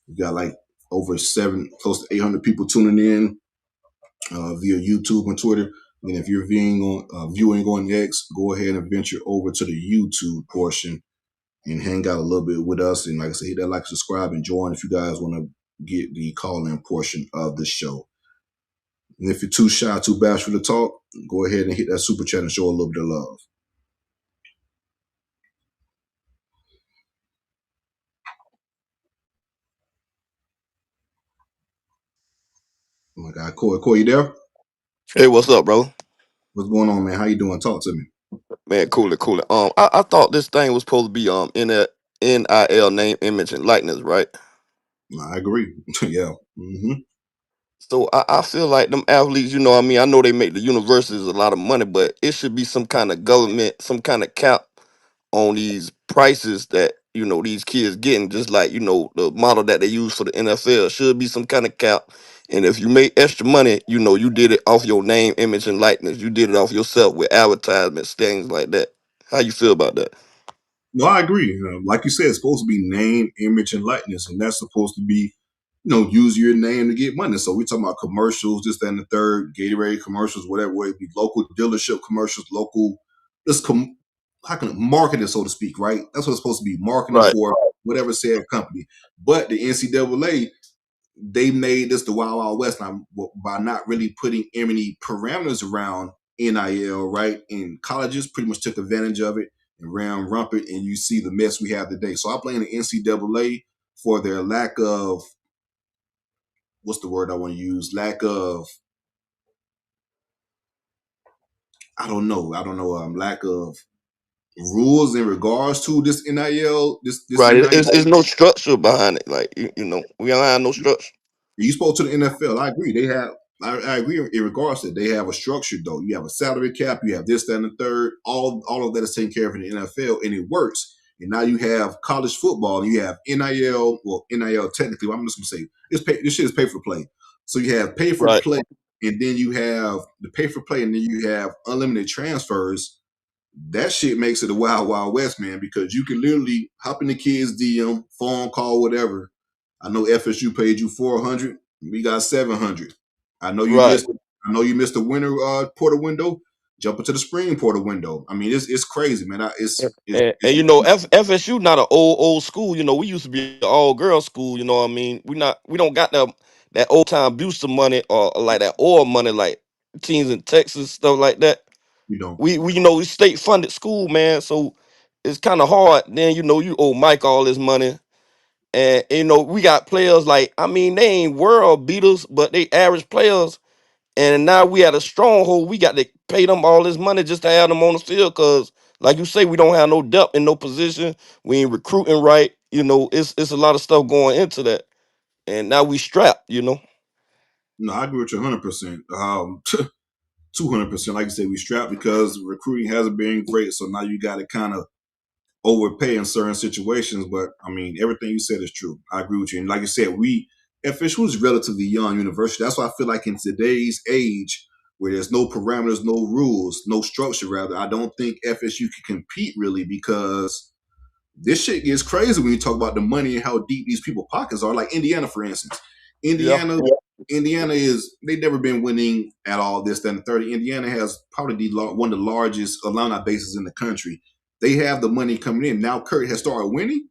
We got like over close to 800 people tuning in via YouTube and Twitter. And if you're viewing on X, go ahead and venture over to the YouTube portion and hang out a little bit with us. And like I said, hit that like, subscribe, and join if you guys want to get the call-in portion of the show. And if you're too shy, too bashful to talk, go ahead and hit that super chat and show a little bit of love. Oh my God, Corey, you there? Hey, what's up, bro? What's going on, man? How you doing? Talk to me. Man, cool it, cool it. I thought this thing was supposed to be in a NIL, name, image, and likeness, right? I agree. Yeah. So I feel like them athletes, you know what I mean? I know they make the universities a lot of money, but it should be some kind of government, some kind of cap on these prices that, these kids getting, just like, the model that they use for the NFL should be some kind of cap. And if you make extra money, you did it off your name, image, and likeness. You did it off yourself with advertisements, things like that. How you feel about that? No, I agree. Like you said, it's supposed to be name, image, and likeness, and that's supposed to be, use your name to get money. So we're talking about commercials, this, that, and the third, Gatorade commercials, whatever way it be, local dealership commercials, local, how can marketing, so to speak, right? That's what it's supposed to be, marketing Right. for whatever said company. But the NCAA, they made this the Wild Wild West now by not really putting any parameters around NIL, right? And colleges pretty much took advantage of it and ran rampant, and you see the mess we have today. So I blame the NCAA for their lack of, what's the word I want to use? Lack of, lack of rules in regards to this NIL, this Right. NIL. It's no structure behind it. Like, we don't have no structure. You spoke to the NFL. I agree. I agree in regards to it. They have a structure though. You have a salary cap. You have this, that, and the third. All of that is taken care of in the NFL, and it works. And now you have college football. And you have NIL. Well, NIL technically, I'm just gonna say this shit is pay for play. So you have pay for Right. play, and then you have the pay for play, and then you have unlimited transfers. That shit makes it a wild, wild west, man, because you can literally hop in the kids' DM, phone call, whatever. I know FSU paid you 400. We got 700. I know you Right. missed. I know you missed the winter portal window. Jump into the spring portal window. I mean, it's crazy, man. And FSU not an old school. We used to be an all girl school. You know what I mean? We don't got that old time Buster money or like that oil money like teams in Texas, stuff like that. you know. We state funded school, man. So it's kind of hard. Then you owe Mike all this money. And we got players like, I mean, they ain't world beaters, but they average players. And now we at a stronghold. We got to pay them all this money just to have them on the field. Cause like you say, we don't have no depth in no position. We ain't recruiting right. It's a lot of stuff going into that. And now we strapped. No, I agree with you 100%. 200%. Like you said, we strapped because recruiting hasn't been great. So now you got to kind of overpay in certain situations. But I mean, everything you said is true. I agree with you. And like you said, FSU is relatively young university. That's why I feel like in today's age, where there's no parameters, no rules, no structure, rather, I don't think FSU can compete really, because this shit gets crazy when you talk about the money and how deep these people pockets are. Like Indiana, for instance. Yeah. Indiana, Indiana they've never been winning at all. This, then 30. Indiana has probably one of the largest alumni bases in the country. They have the money coming in. Now Kurt has started winning.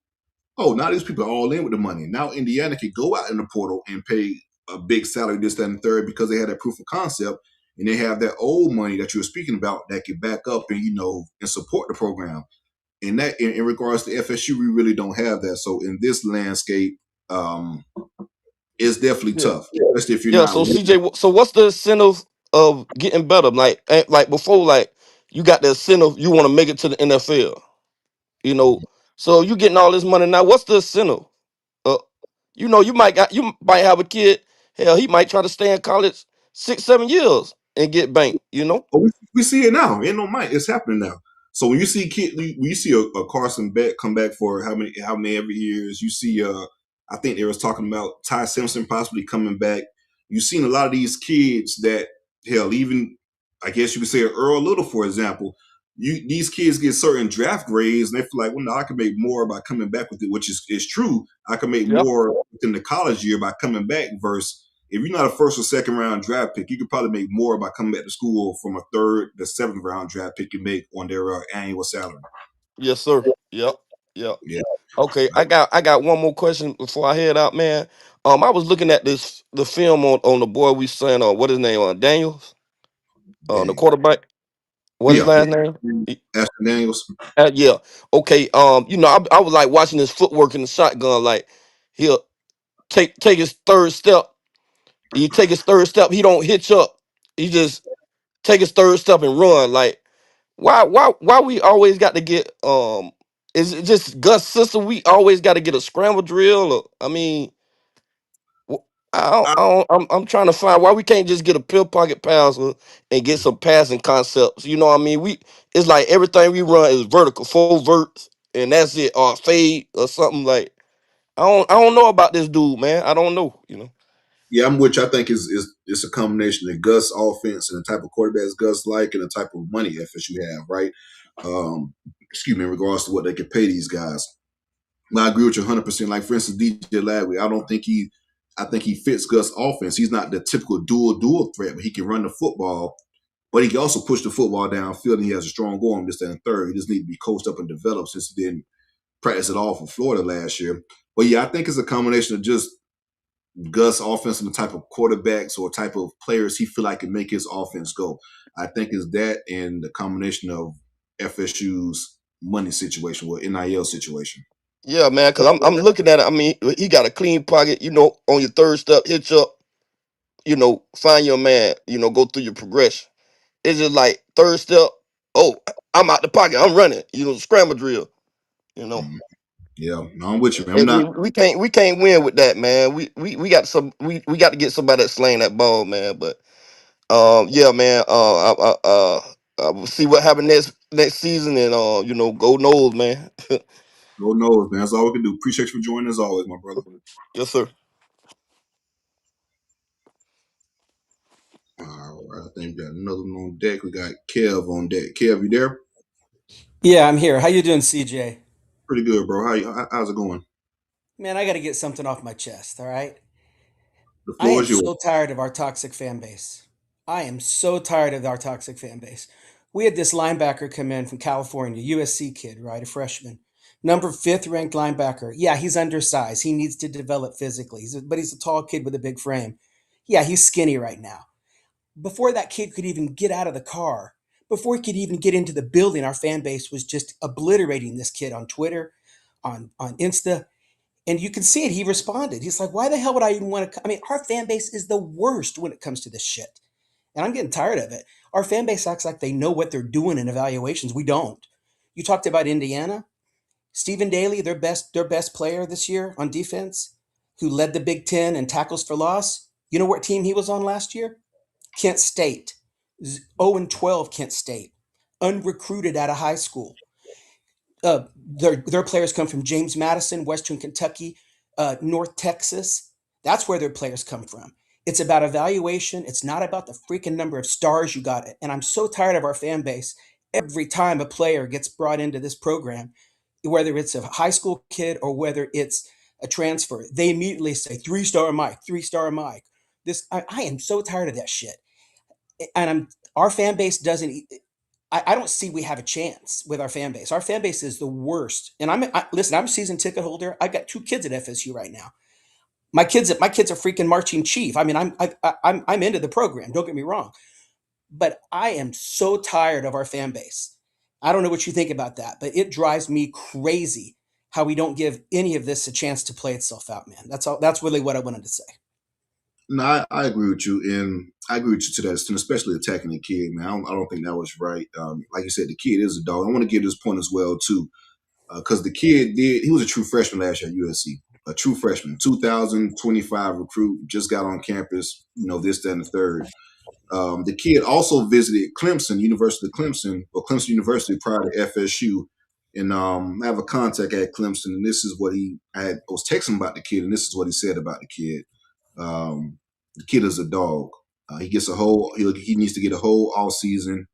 Oh, now these people are all in with the money. Now Indiana can go out in the portal and pay a big salary, this, that, and third, because they had that proof of concept, and they have that old money that you were speaking about that can back up and and support the program. And that in regards to FSU, we really don't have that. So in this landscape, um, it's definitely Yeah. tough, especially if you're Yeah. not So winning. CJ, so what's the incentive of getting better? Like before, like you got the incentive, you want to make it to the NFL. You know, so you getting all this money now. What's the incentive? Uh, you might have a kid. Hell, he might try to stay in college 6, 7 years and get banked. You know. But we see it now. Ain't no mind. It's happening now. So when you see when you see a Carson Beck come back for how many every years, you see I think they was talking about Ty Simpson possibly coming back. You've seen a lot of these kids that hell, even I guess you could say Earl Little, for example. These kids get certain draft grades and they feel like, well, no, I can make more by coming back with it, which is true. I can make Yep. more within the college year by coming back versus if you're not a first or second round draft pick, you could probably make more by coming back to school from a third to seventh round draft pick you make on their annual salary. Yes, sir. Yep. Yep. Yeah, Okay, I got one more question before I head out, man. I was looking at the film on the boy we saying what his name Daniels, the dang. quarterback. What his Yeah, last name? Ashton Daniels. Yeah. Okay. I was like watching his footwork in the shotgun. Like he'll take his third step. He take his third step. He don't hitch up. He just take his third step and run. Like why we always got to get Is it just Gus system? We always got to get a scramble drill. Or, I mean, wh- I'm trying to find why we can't just get a pill pocket passer and get some passing concepts. You know what I mean? It's like everything we run is vertical, full verts, and that's it, or fade or something like. I don't know about this dude, man. I don't know. Yeah, I'm which I think is it's a combination of Gus offense and the type of quarterbacks Gus like and the type of money FSU have, right? Excuse me, in regards to what they could pay these guys. But I agree with you 100%. Like for instance, DJ Lagway, I think he fits Gus offense. He's not the typical dual threat, but he can run the football. But he can also push the football downfield, and he has a strong arm. This and third, he just need to be coached up and developed since he didn't practice at all for Florida last year. But yeah, I think it's a combination of just Gus' offense and the type of quarterbacks or type of players he feel like can make his offense go. I think it's that and the combination of FSU's money situation, or NIL situation. Yeah, man. Because I'm looking at it. I mean, he got a clean pocket. On your third step, hitch up. Find your man. Go through your progression. It's just like third step. Oh, I'm out the pocket. I'm running. Scramble drill. You know, Yeah, no, I'm with you, man. I'm and we, not we can't we can't win with that, man. We got to get somebody that's slaying that ball, man. But yeah, man. We'll see what happens next season, and go Noles, man. go knows, man. That's all we can do. Appreciate you for joining as always, my brother. Yes, sir. All right, I think we got another one on deck. We got Kev on deck. Kev, you there? Yeah, I'm here. How you doing, CJ? Pretty good, bro. How's it going? Man, I got to get something off my chest, all right? The I floor am is yours. so tired of our toxic fan base. I am so tired of our toxic fan base. We had this linebacker come in from California, USC kid, right? A freshman. Number fifth ranked linebacker. Yeah, he's undersized. He needs to develop physically. But he's a tall kid with a big frame. Yeah, he's skinny right now. Before that kid could even get out of the car, before he could even get into the building, our fan base was just obliterating this kid on Twitter, on Insta. And you can see it. He responded. He's like, why the hell would I even want to? I mean, our fan base is the worst when it comes to this shit. And I'm getting tired of it. Our fan base acts like they know what they're doing in evaluations. We don't. You talked about Indiana. Stephen Daly, their best player this year on defense, who led the Big Ten in tackles for loss. You know what team he was on last year? Kent State. 0-12 Kent State. Unrecruited out of high school. Their players come from James Madison, Western Kentucky, North Texas. That's where their players come from. It's about evaluation. It's not about the freaking number of stars you got. And I'm so tired of our fan base. Every time a player gets brought into this program, whether it's a high school kid or whether it's a transfer, they immediately say 3-star Mike, 3-star Mike. I am so tired of that shit. And our fan base doesn't. I don't see we have a chance with our fan base. Our fan base is the worst. And listen. I'm a season ticket holder. I've got two kids at FSU right now. My kid's a freaking marching chief. I mean, I'm into the program. Don't get me wrong, but I am so tired of our fan base. I don't know what you think about that, but it drives me crazy how we don't give any of this a chance to play itself out, man. That's all. That's really what I wanted to say. No, I agree with you, and I agree with you to that extent, especially attacking the kid, man. I don't think that was right. Like you said, the kid is a dog. I want to give this point as well too, because the kid he was a true freshman last year at USC, a true freshman, 2025 recruit, just got on campus, this, that, and the third. The kid also visited Clemson, University of Clemson, or Clemson University prior to FSU. And I have a contact at Clemson, and this is what I was texting about the kid, and this is what he said about the kid. The kid is a dog. He gets he needs to get a whole all season.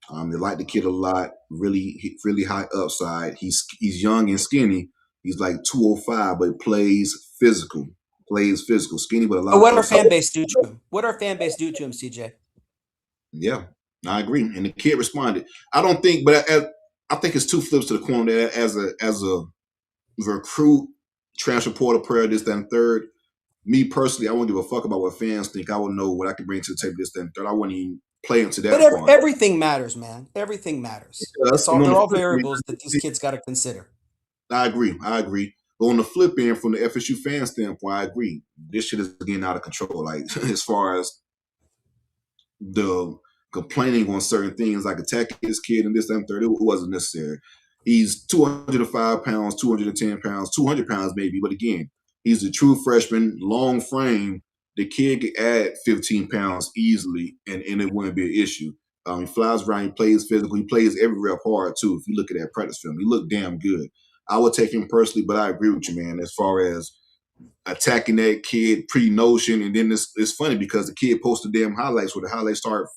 They like the kid a lot. Really high upside. He's young and skinny. He's like 205, but plays physical. Skinny, but a lot But of what our upside. fan base do to him? What our fan base do to him, CJ? Yeah, I agree. And the kid responded. I don't think, but I think it's two flips to the coin. That as a recruit, transfer portal player, this, that, and third. Me personally, I won't give a fuck about what fans think. I will know what I can bring to the table, this, that, and third. I wouldn't even play into But that part. everything matters, man. Everything matters. It's Yes, all and on they're the all flip variables that these end, kids got to consider. I agree. But on the flip end, from the FSU fan standpoint, I agree. This shit is getting out of control. Like as far as the complaining on certain things, like attacking this kid and this, that, and third, it wasn't necessary. He's 205 pounds, 210 pounds, 200 pounds maybe. But again, he's a true freshman, long frame. The kid could add 15 pounds easily, and it wouldn't be an issue. He flies around, he plays physical, he plays every rep hard too. If you look at that practice film, he looked damn good. I would take him personally, but I agree with you, man, as far as attacking that kid pre-notion. And then it's funny because the kid posted damn highlights where the highlights start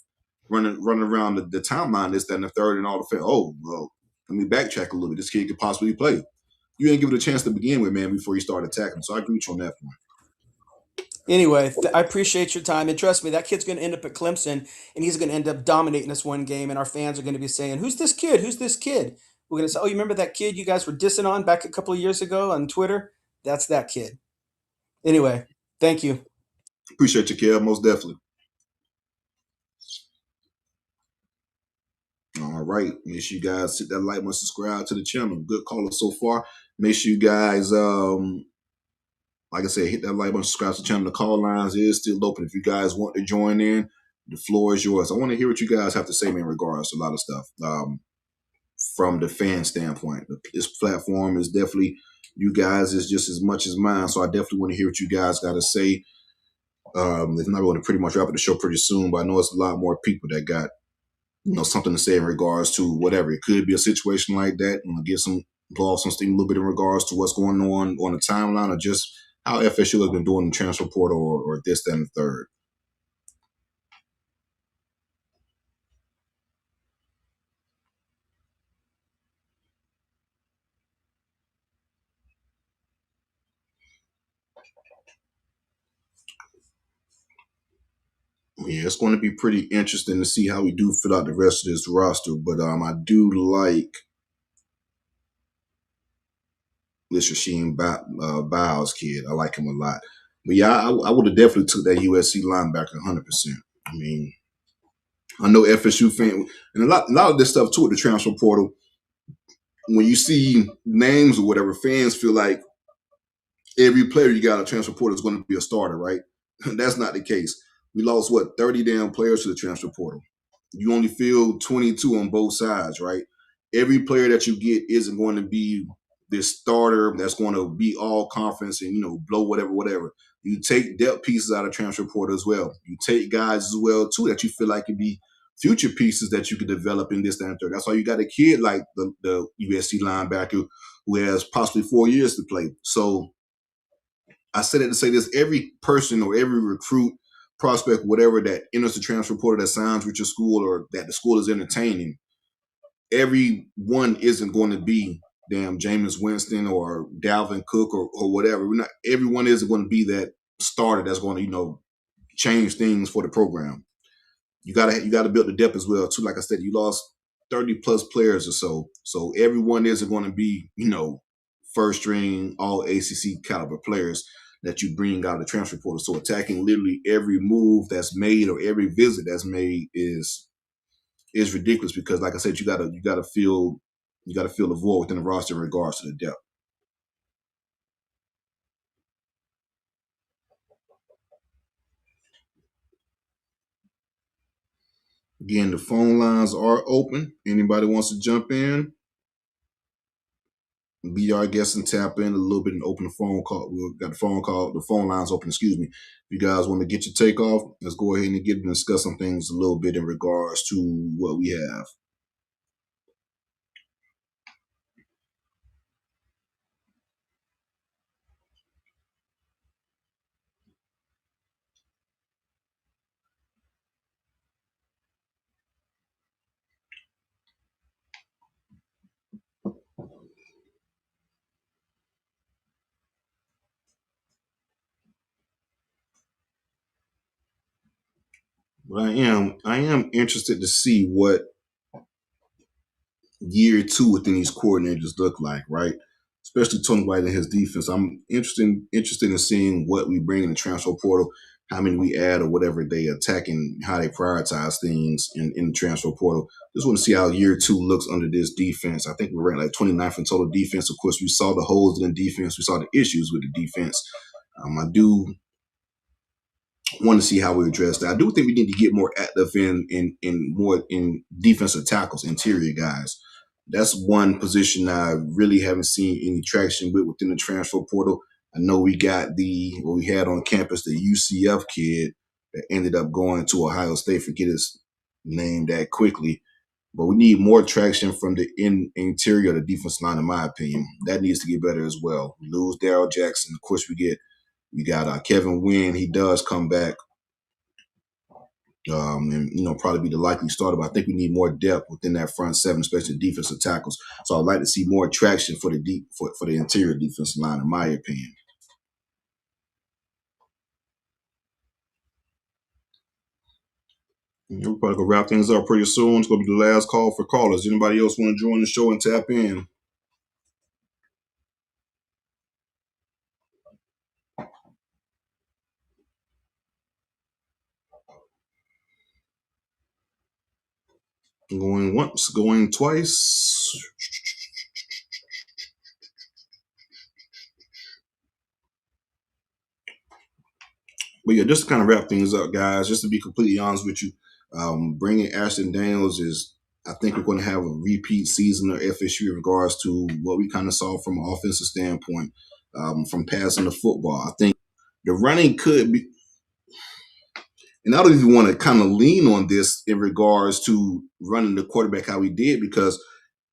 running around the timeline, this, that, and the third, and all the fans. Oh, well, let me backtrack a little bit. This kid could possibly play. You ain't give it a chance to begin with, man, before you start attacking. So I agree with you on that point. Anyway, I appreciate your time. And trust me, that kid's going to end up at Clemson and he's going to end up dominating us one game. And our fans are going to be saying, "Who's this kid? Who's this kid?" We're going to say, "Oh, you remember that kid you guys were dissing on back a couple of years ago on Twitter? That's that kid." Anyway, thank you. Appreciate you, Kev, most definitely. All right. Make sure you guys hit that like button, subscribe to the channel. Good caller so far. Make sure you guys, like I said, hit that like button, subscribe to the channel. The call lines is still open. If you guys want to join in, the floor is yours. I want to hear what you guys have to say in regards to a lot of stuff from the fan standpoint. This platform is definitely you guys is just as much as mine. So I definitely want to hear what you guys got to say. If not, we're going to pretty much wrap up the show pretty soon, but I know it's a lot more people that got something to say in regards to whatever. It could be a situation like that. Blow off some steam a little bit in regards to what's going on the timeline, or just how FSU has been doing the transfer portal, or this, that, and the third. Yeah, it's going to be pretty interesting to see how we do fill out the rest of this roster. But I do like this Rasheem Biles kid. I like him a lot. But yeah, I would have definitely took that USC linebacker 100%. I mean, I know FSU fan, and a lot of this stuff too with the transfer portal. When you see names or whatever, fans feel like every player you got a transfer portal is going to be a starter, right? That's not the case. We lost 30 damn players to the transfer portal. You only field 22 on both sides, right? Every player that you get isn't going to be this starter that's going to be all conference and blow whatever. You take depth pieces out of transfer portal as well. You take guys as well too that you feel like could be future pieces that you could develop in this, that, and third. That's why you got a kid like the USC linebacker who has possibly 4 years to play. So I said it to say this: every person or every recruit, prospect, whatever that enters the transfer portal that signs with your school or that the school is entertaining, everyone isn't going to be damn Jameis Winston or Dalvin Cook or whatever. Everyone isn't going to be that starter that's going to change things for the program. You gotta build the depth as well too. Like I said, you lost 30 plus players or so, so everyone isn't going to be first string all ACC caliber players. that you bring out of the transfer portal. So attacking literally every move that's made or every visit that's made is ridiculous because, like I said, you gotta fill the void within the roster in regards to the depth. Again, the phone lines are open. Anybody wants to jump in, be our guest and tap in a little bit and open the phone call. We've got the phone lines open, excuse me. If you guys want to get your take off, let's go ahead and get and discuss some things a little bit in regards to what we have. But I am interested to see what year two within these coordinators look like, right? Especially Tony White and his defense. I'm interested in seeing what we bring in the transfer portal, how many we add or whatever they attack and how they prioritize things in the transfer portal. Just want to see how year two looks under this defense. I think we're ranked like 29th in total defense. Of course, we saw the holes in the defense. We saw the issues with the defense. I do want to see how we address that. I do think we need to get more active in more in defensive tackles, interior guys. That's one position I really haven't seen any traction with within the transfer portal. I know we got what we had on campus, the UCF kid that ended up going to Ohio State. Forget his name that quickly. But we need more traction from the interior of the defense line, in my opinion. That needs to get better as well. We lose Darryl Jackson. Of course, we got Kevin Wynn. He does come back. And probably be the likely starter. But I think we need more depth within that front seven, especially defensive tackles. So I'd like to see more traction for the interior defensive line, in my opinion. And we're probably gonna wrap things up pretty soon. It's gonna be the last call for callers. Anybody else want to join the show and tap in? Going once, going twice. But yeah, just to kind of wrap things up, guys, just to be completely honest with you, bringing Ashton Daniels I think we're going to have a repeat season of FSU in regards to what we kind of saw from an offensive standpoint, from passing the football. I think the running could be, and I don't even want to kind of lean on this in regards to running the quarterback how we did, because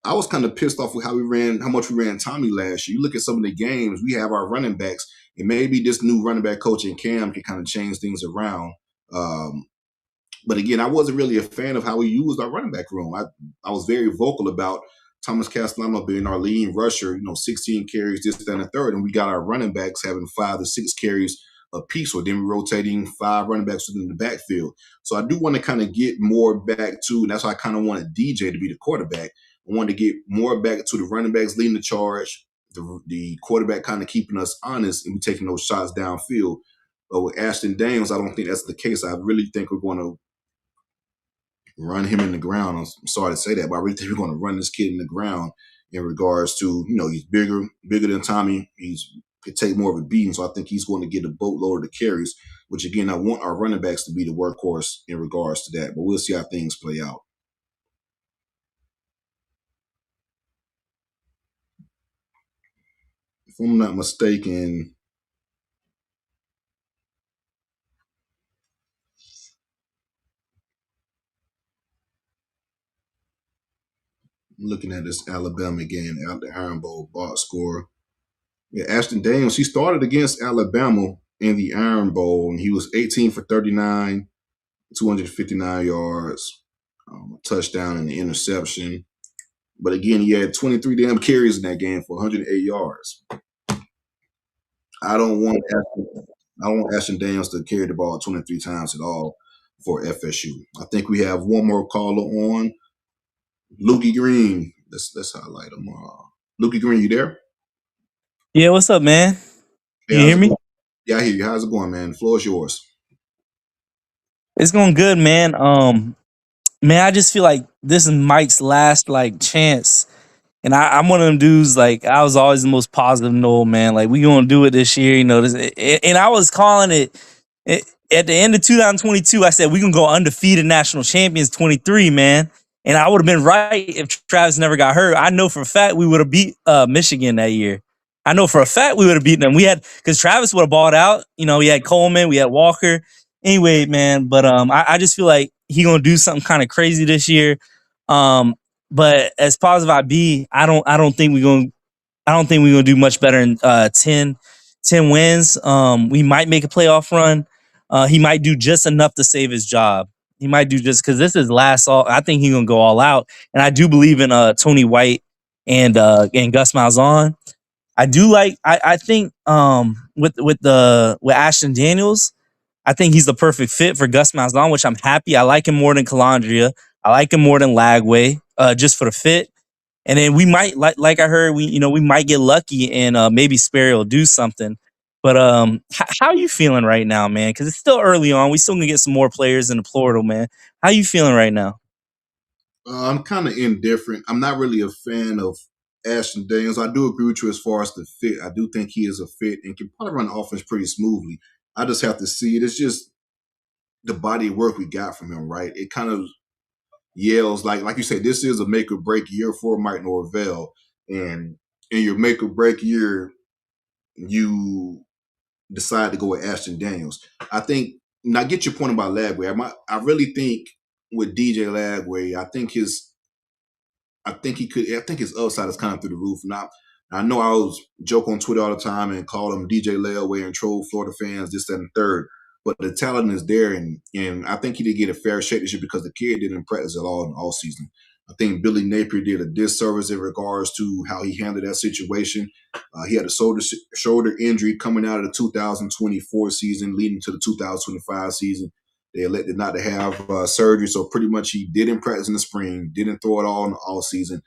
I was kind of pissed off with how much we ran Tommy last year. You look at some of the games, we have our running backs, and maybe this new running back coach in Cam can kind of change things around. But again, I wasn't really a fan of how we used our running back room. I was very vocal about Thomas Castellano being our leading rusher, 16 carries, this, that, and the third. And we got our running backs having 5 to 6 carries a piece, or then we're rotating 5 running backs within the backfield. So I do want to kind of get more back to, and that's why I kind of wanted DJ to be the quarterback. I wanted to get more back to the running backs leading the charge, the quarterback kind of keeping us honest and taking those shots downfield. But with Ashton Daniels, I don't think that's the case. I really think we're going to run him in the ground. I'm sorry to say that, but I really think we're going to run this kid in the ground in regards to, he's bigger than Tommy. He's could take more of a beating, so I think he's going to get a boatload of the carries, which again, I want our running backs to be the workhorse in regards to that, but we'll see how things play out. If I'm not mistaken, looking at this Alabama game, out the Iron Bowl box score. Yeah, Ashton Daniels, he started against Alabama in the Iron Bowl, and he was 18 for 39, 259 yards, a touchdown and an interception. But again, he had 23 damn carries in that game for 108 yards. I don't want Ashton Daniels to carry the ball 23 times at all for FSU. I think we have one more caller on. Lukey Green. Let's highlight him. Lukey Green, you there? Yeah, what's up, man? Hey, You hear me? Yeah, I hear you. How's it going, man? The floor is yours. It's going good, man. Man, I just feel like this is Mike's last like chance, and I'm one of them dudes. Like I was always the most positive Noel, man. Like we gonna do it this year, you know. And I was calling it at the end of 2022. I said we gonna go undefeated national champions 23, man. And I would have been right if Travis never got hurt. I know for a fact we would have beat Michigan that year. I know for a fact we would have beaten them. We had because Travis would have balled out. You know, we had Coleman, we had Walker. Anyway, man, but I just feel like he gonna do something kind of crazy this year. Um, but as positive I be, I don't think we're gonna do much better in 10 wins. We might make a playoff run. He might do just enough to save his job. He might do just because this is last all. I think he's gonna go all out, and I do believe in Tony White and Gus Malzahn. I do like. I think with Ashton Daniels, I think he's the perfect fit for Gus Malzahn, which I'm happy. I like him more than Colandrea. I like him more than Lagway, just for the fit. And then we might like I heard we might get lucky and maybe Sperry will do something. But how are you feeling right now, man? Because it's still early on. We still gonna get some more players in the portal, man. How you feeling right now? I'm kind of indifferent. I'm not really a fan of Ashton Daniels. I do agree with you as far as the fit. I do think he is a fit and can probably run the offense pretty smoothly. I just have to see it. It's just the body of work we got from him, right? It kind of yells like you say, this is a make or break year for Mike Norvell. And in your make or break year, you decide to go with Ashton Daniels. I think now get your point about Lagway. I really think with DJ Lagway, I think his upside is kind of through the roof. Now, I know I was joke on Twitter all the time and call him DJ Layaway and troll Florida fans, this, that, and the third. But the talent is there, and I think he did get a fair shake this year because the kid didn't practice at all in all season. I think Billy Napier did a disservice in regards to how he handled that situation. He had a shoulder injury coming out of the 2024 season, leading to the 2025 season. They elected not to have surgery, so pretty much he didn't practice in the spring, didn't throw it all in the all season,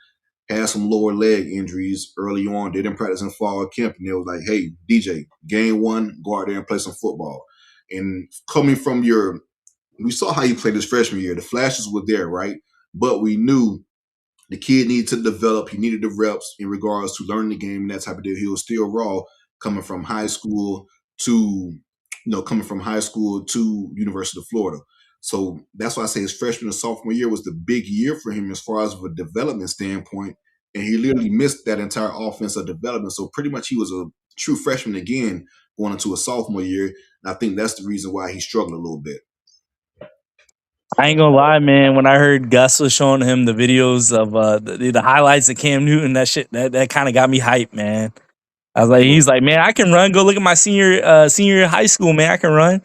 had some lower leg injuries early on, didn't practice in fall camp, and they was like, hey, DJ, game one, go out there and play some football. And coming from we saw how he played his freshman year. The flashes were there, right? But we knew the kid needed to develop. He needed the reps in regards to learning the game and that type of deal. He was still raw coming from high school to, University of Florida. So that's why I say his freshman and sophomore year was the big year for him as far as a development standpoint. And he literally missed that entire offensive development. So pretty much he was a true freshman again going into a sophomore year. And I think that's the reason why he struggled a little bit. I ain't gonna lie, man. When I heard Gus was showing him the videos of the highlights of Cam Newton, that shit that kind of got me hyped, man. I was like, Well, he's like, man, I can run. Go look at my senior year of high school, man. I can run.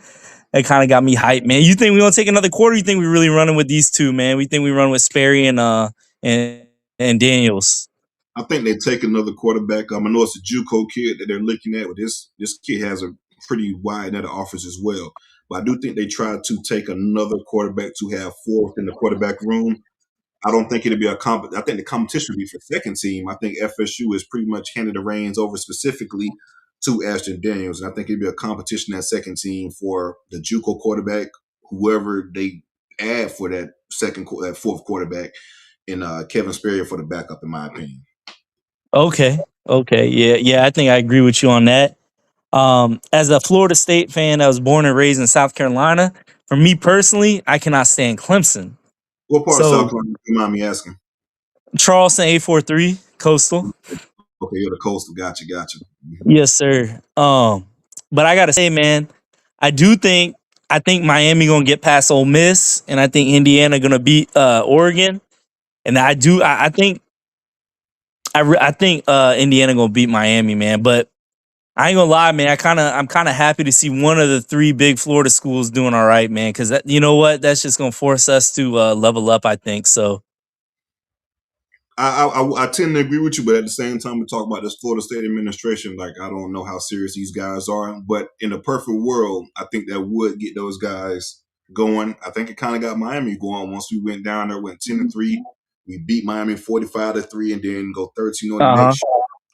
That kind of got me hyped, man. You think we gonna take another quarter? You think we really running with these two, man? We think we run with Sperry and and Daniels. I think they take another quarterback. I know it's a JUCO kid that they're looking at, but this kid has a pretty wide net of offers as well. But I do think they try to take another quarterback to have fourth in the quarterback room. I don't think it'll be I think the competition will be for second team. I think FSU is pretty much handed the reins over specifically to Ashton Daniels, and I think it'll be a competition at second team for the JUCO quarterback, whoever they add for that fourth quarterback, and Kevin Sperry for the backup, in my opinion. Okay, yeah. I think I agree with you on that. As a Florida State fan that was born and raised in South Carolina, for me personally, I cannot stand Clemson. What part of So South Carolina, do you mind me asking? Charleston 843 Coastal. Okay, you're the coastal. Gotcha. Mhm. Yes, sir. But I gotta say, man, I think Miami gonna get past Ole Miss, and I think Indiana gonna beat Oregon, and I think Indiana gonna beat Miami, man. But I ain't gonna lie, man. I'm kind of happy to see one of the three big Florida schools doing all right, man. Because you know what, that's just gonna force us to level up. I think so. I tend to agree with you, but at the same time, we talk about this Florida State administration. Like, I don't know how serious these guys are, but in a perfect world, I think that would get those guys going. I think it kind of got Miami going once we went down there, went 10-3. We beat Miami 45-3, and then go 13 on the Uh huh. next.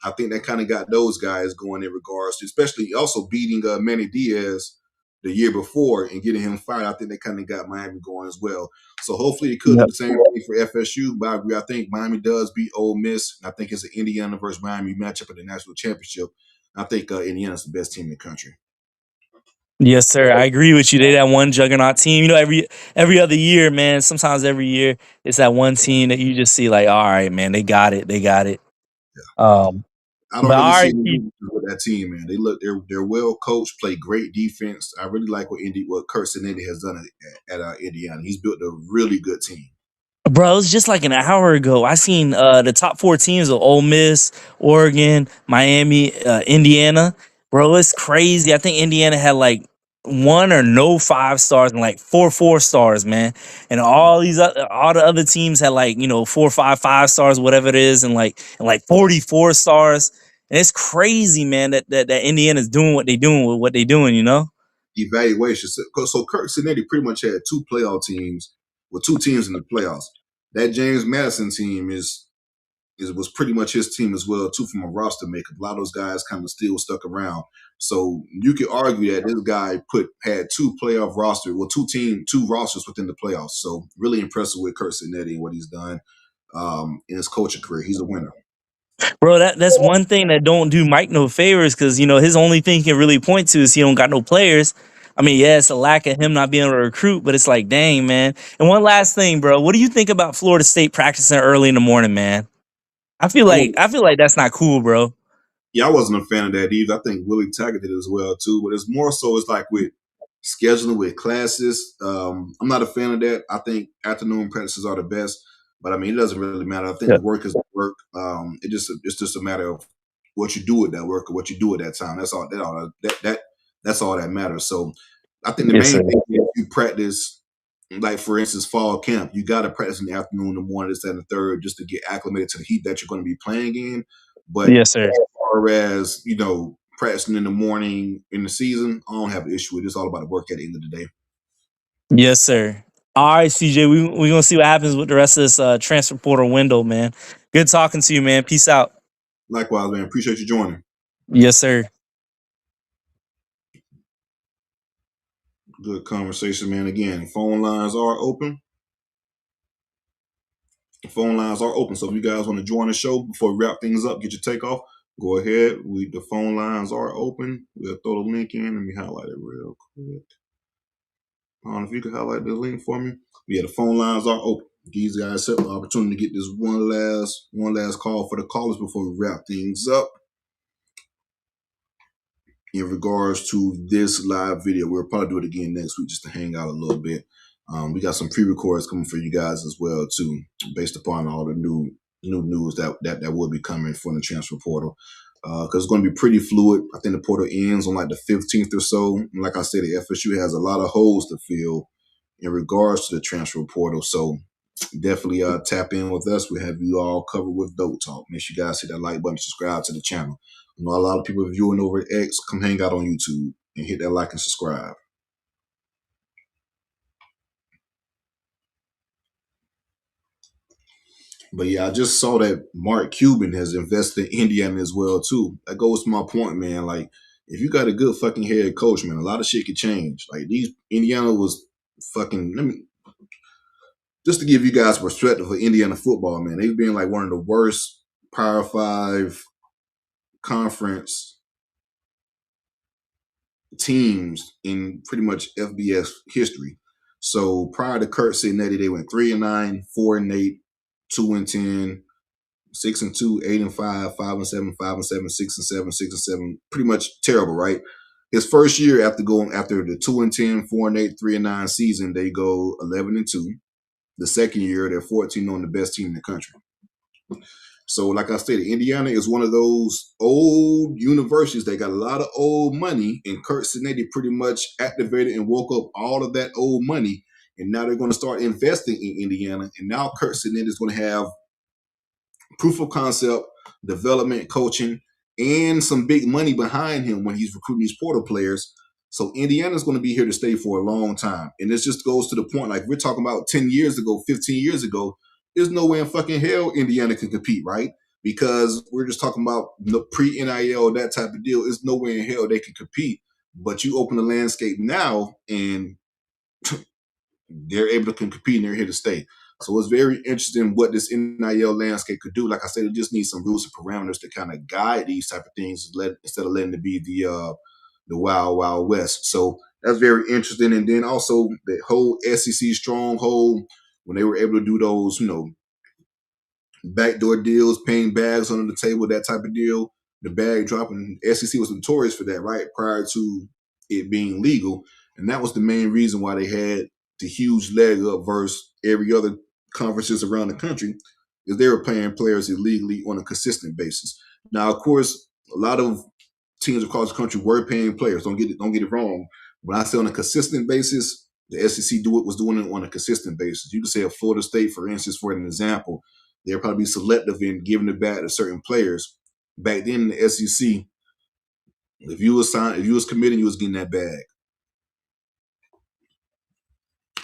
I think that kind of got those guys going in regards to, especially also beating Manny Diaz the year before and getting him fired. I think that kind of got Miami going as well. So hopefully they could do Yep. the same thing for FSU. But I agree. I think Miami does beat Ole Miss. And I think it's an Indiana versus Miami matchup in the national championship. I think Indiana's the best team in the country. Yes, sir. I agree with you. They that one juggernaut team. You know, every other year, man. Sometimes every year, it's that one team that you just see like, all right, man, they got it. They got it. Um, I don't but really all see right, any weaknesses with that team, man. They're well coached, play great defense. I really like what Kurt Cinetti has done at Indiana. He's built a really good team. bro, it was just like an hour ago. I seen the top four teams of Ole Miss, Oregon, Miami, Indiana. Bro, it's crazy. I think Indiana had like one or no 5 stars and like four stars, man. And all the other teams had like 4 or 5 5 stars, whatever it is, and like 44 stars. And it's crazy, man, that Indiana's doing what they doing with what they doing. Evaluation. So Kirk Cinetti pretty much had two playoff teams with two teams in the playoffs. That James Madison team was pretty much his team as well too from a roster makeup. A lot of those guys kind of still stuck around. So you could argue that this guy had two playoff two rosters within the playoffs. So really impressive with Kirk Cinetti and what he's done in his coaching career. He's a winner. Bro, that's one thing that don't do Mike no favors because his only thing he can really point to is he don't got no players. I mean, yeah, it's a lack of him not being able to recruit, but it's like, dang, man. And one last thing, bro, what do you think about Florida State practicing early in the morning, man? I was I feel like that's not cool, bro. Yeah, I wasn't a fan of that either. I think Willie Taggart did it as well too. But it's more so it's like with scheduling with classes. I'm not a fan of that. I think afternoon practices are the best. But I mean, it doesn't really matter. I think Yeah. the work is the work. It's just a matter of what you do with that work or what you do at that time. That's all that matters. So I think the Yes, sir. main thing is you practice, like for instance, fall camp. You got to practice in the afternoon, the morning, this, that, and the third, just to get acclimated to the heat that you're going to be playing in. But Yes, sir. far as practicing in the morning in the season, I don't have an issue with it. It's all about the work at the end of the day. Yes, sir. All right, CJ, we gonna see what happens with the rest of this transfer portal window, man. Good talking to you, man. Peace out. Likewise, man. Appreciate you joining. Yes, sir. Good conversation, man. Again, phone lines are open. Phone lines are open. So if you guys want to join the show before we wrap things up, get your takeoff, go ahead. The phone lines are open. We'll throw the link in. Let me highlight it real quick. I don't know if you can highlight the link for me. Yeah, the phone lines are open. Give these guys the opportunity to get this one last call for the callers before we wrap things up. In regards to this live video, we'll probably do it again next week just to hang out a little bit. We got some pre-records coming for you guys as well too, based upon all the new news that will be coming from the transfer portal. Because it's going to be pretty fluid. I think the portal ends on like the 15th or so. And like I said, the FSU has a lot of holes to fill in regards to the transfer portal. So definitely tap in with us. We have you all covered with Dope Talk. Make sure you guys hit that like button, subscribe to the channel. I know a lot of people are viewing over at X. Come hang out on YouTube and hit that like and subscribe. But yeah, I just saw that Mark Cuban has invested in Indiana as well too. That goes to my point, man. Like, if you got a good fucking head coach, man, a lot of shit could change. Like Indiana was fucking. Just to give you guys perspective of Indiana football, man, they've been like one of the worst Power 5 conference teams in pretty much FBS history. So prior to Kurt Cinetti, they went 3-9, 4-8, 2-10, 6-2, 8-5, 5-7, 5-7, 6-7, 6-7. Pretty much terrible, right? His first year after the 2-10, 4-8, 3-9 season, they go 11-2. The second year, they're 14 on the best team in the country. So, like I stated, Indiana is one of those old universities. They got a lot of old money, and Kurt Cinetti pretty much activated and woke up all of that old money. And now they're going to start investing in Indiana. And now Kurt Cinetti is going to have proof of concept, development, coaching, and some big money behind him when he's recruiting these portal players. So Indiana's going to be here to stay for a long time. And this just goes to the point, like we're talking about 10 years ago, 15 years ago, there's no way in fucking hell Indiana can compete, right? because we're just talking about the pre-NIL, that type of deal. It's nowhere in hell they can compete. But you open the landscape now, and they're able to compete, and they're here to stay. So it's very interesting what this NIL landscape could do. Like I said, it just needs some rules and parameters to kind of guide these type of things, instead of letting it be the wild, wild west. So that's very interesting. And then also the whole SEC stronghold, when they were able to do those, backdoor deals, paying bags under the table, that type of deal, the bag dropping. SEC was notorious for that, right? Prior to it being legal. And that was the main reason why they had the huge leg up versus every other conferences around the country, is they were paying players illegally on a consistent basis. Now, of course, a lot of teams across the country were paying players. Don't get it wrong. When I say on a consistent basis, the SEC was doing it on a consistent basis. You could say a Florida State, for instance, for an example, they'll probably be selective in giving it back to certain players. Back then in the SEC, if you was committed, you was getting that bag.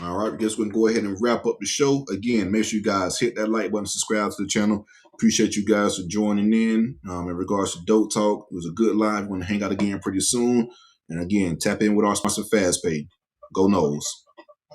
All right, I guess we can go ahead and wrap up the show. Again, make sure you guys hit that like button, subscribe to the channel. Appreciate you guys for joining in regards to Dope Talk. It was a good live. We're going to hang out again pretty soon. And again, tap in with our sponsor, FastPay. Go Noles.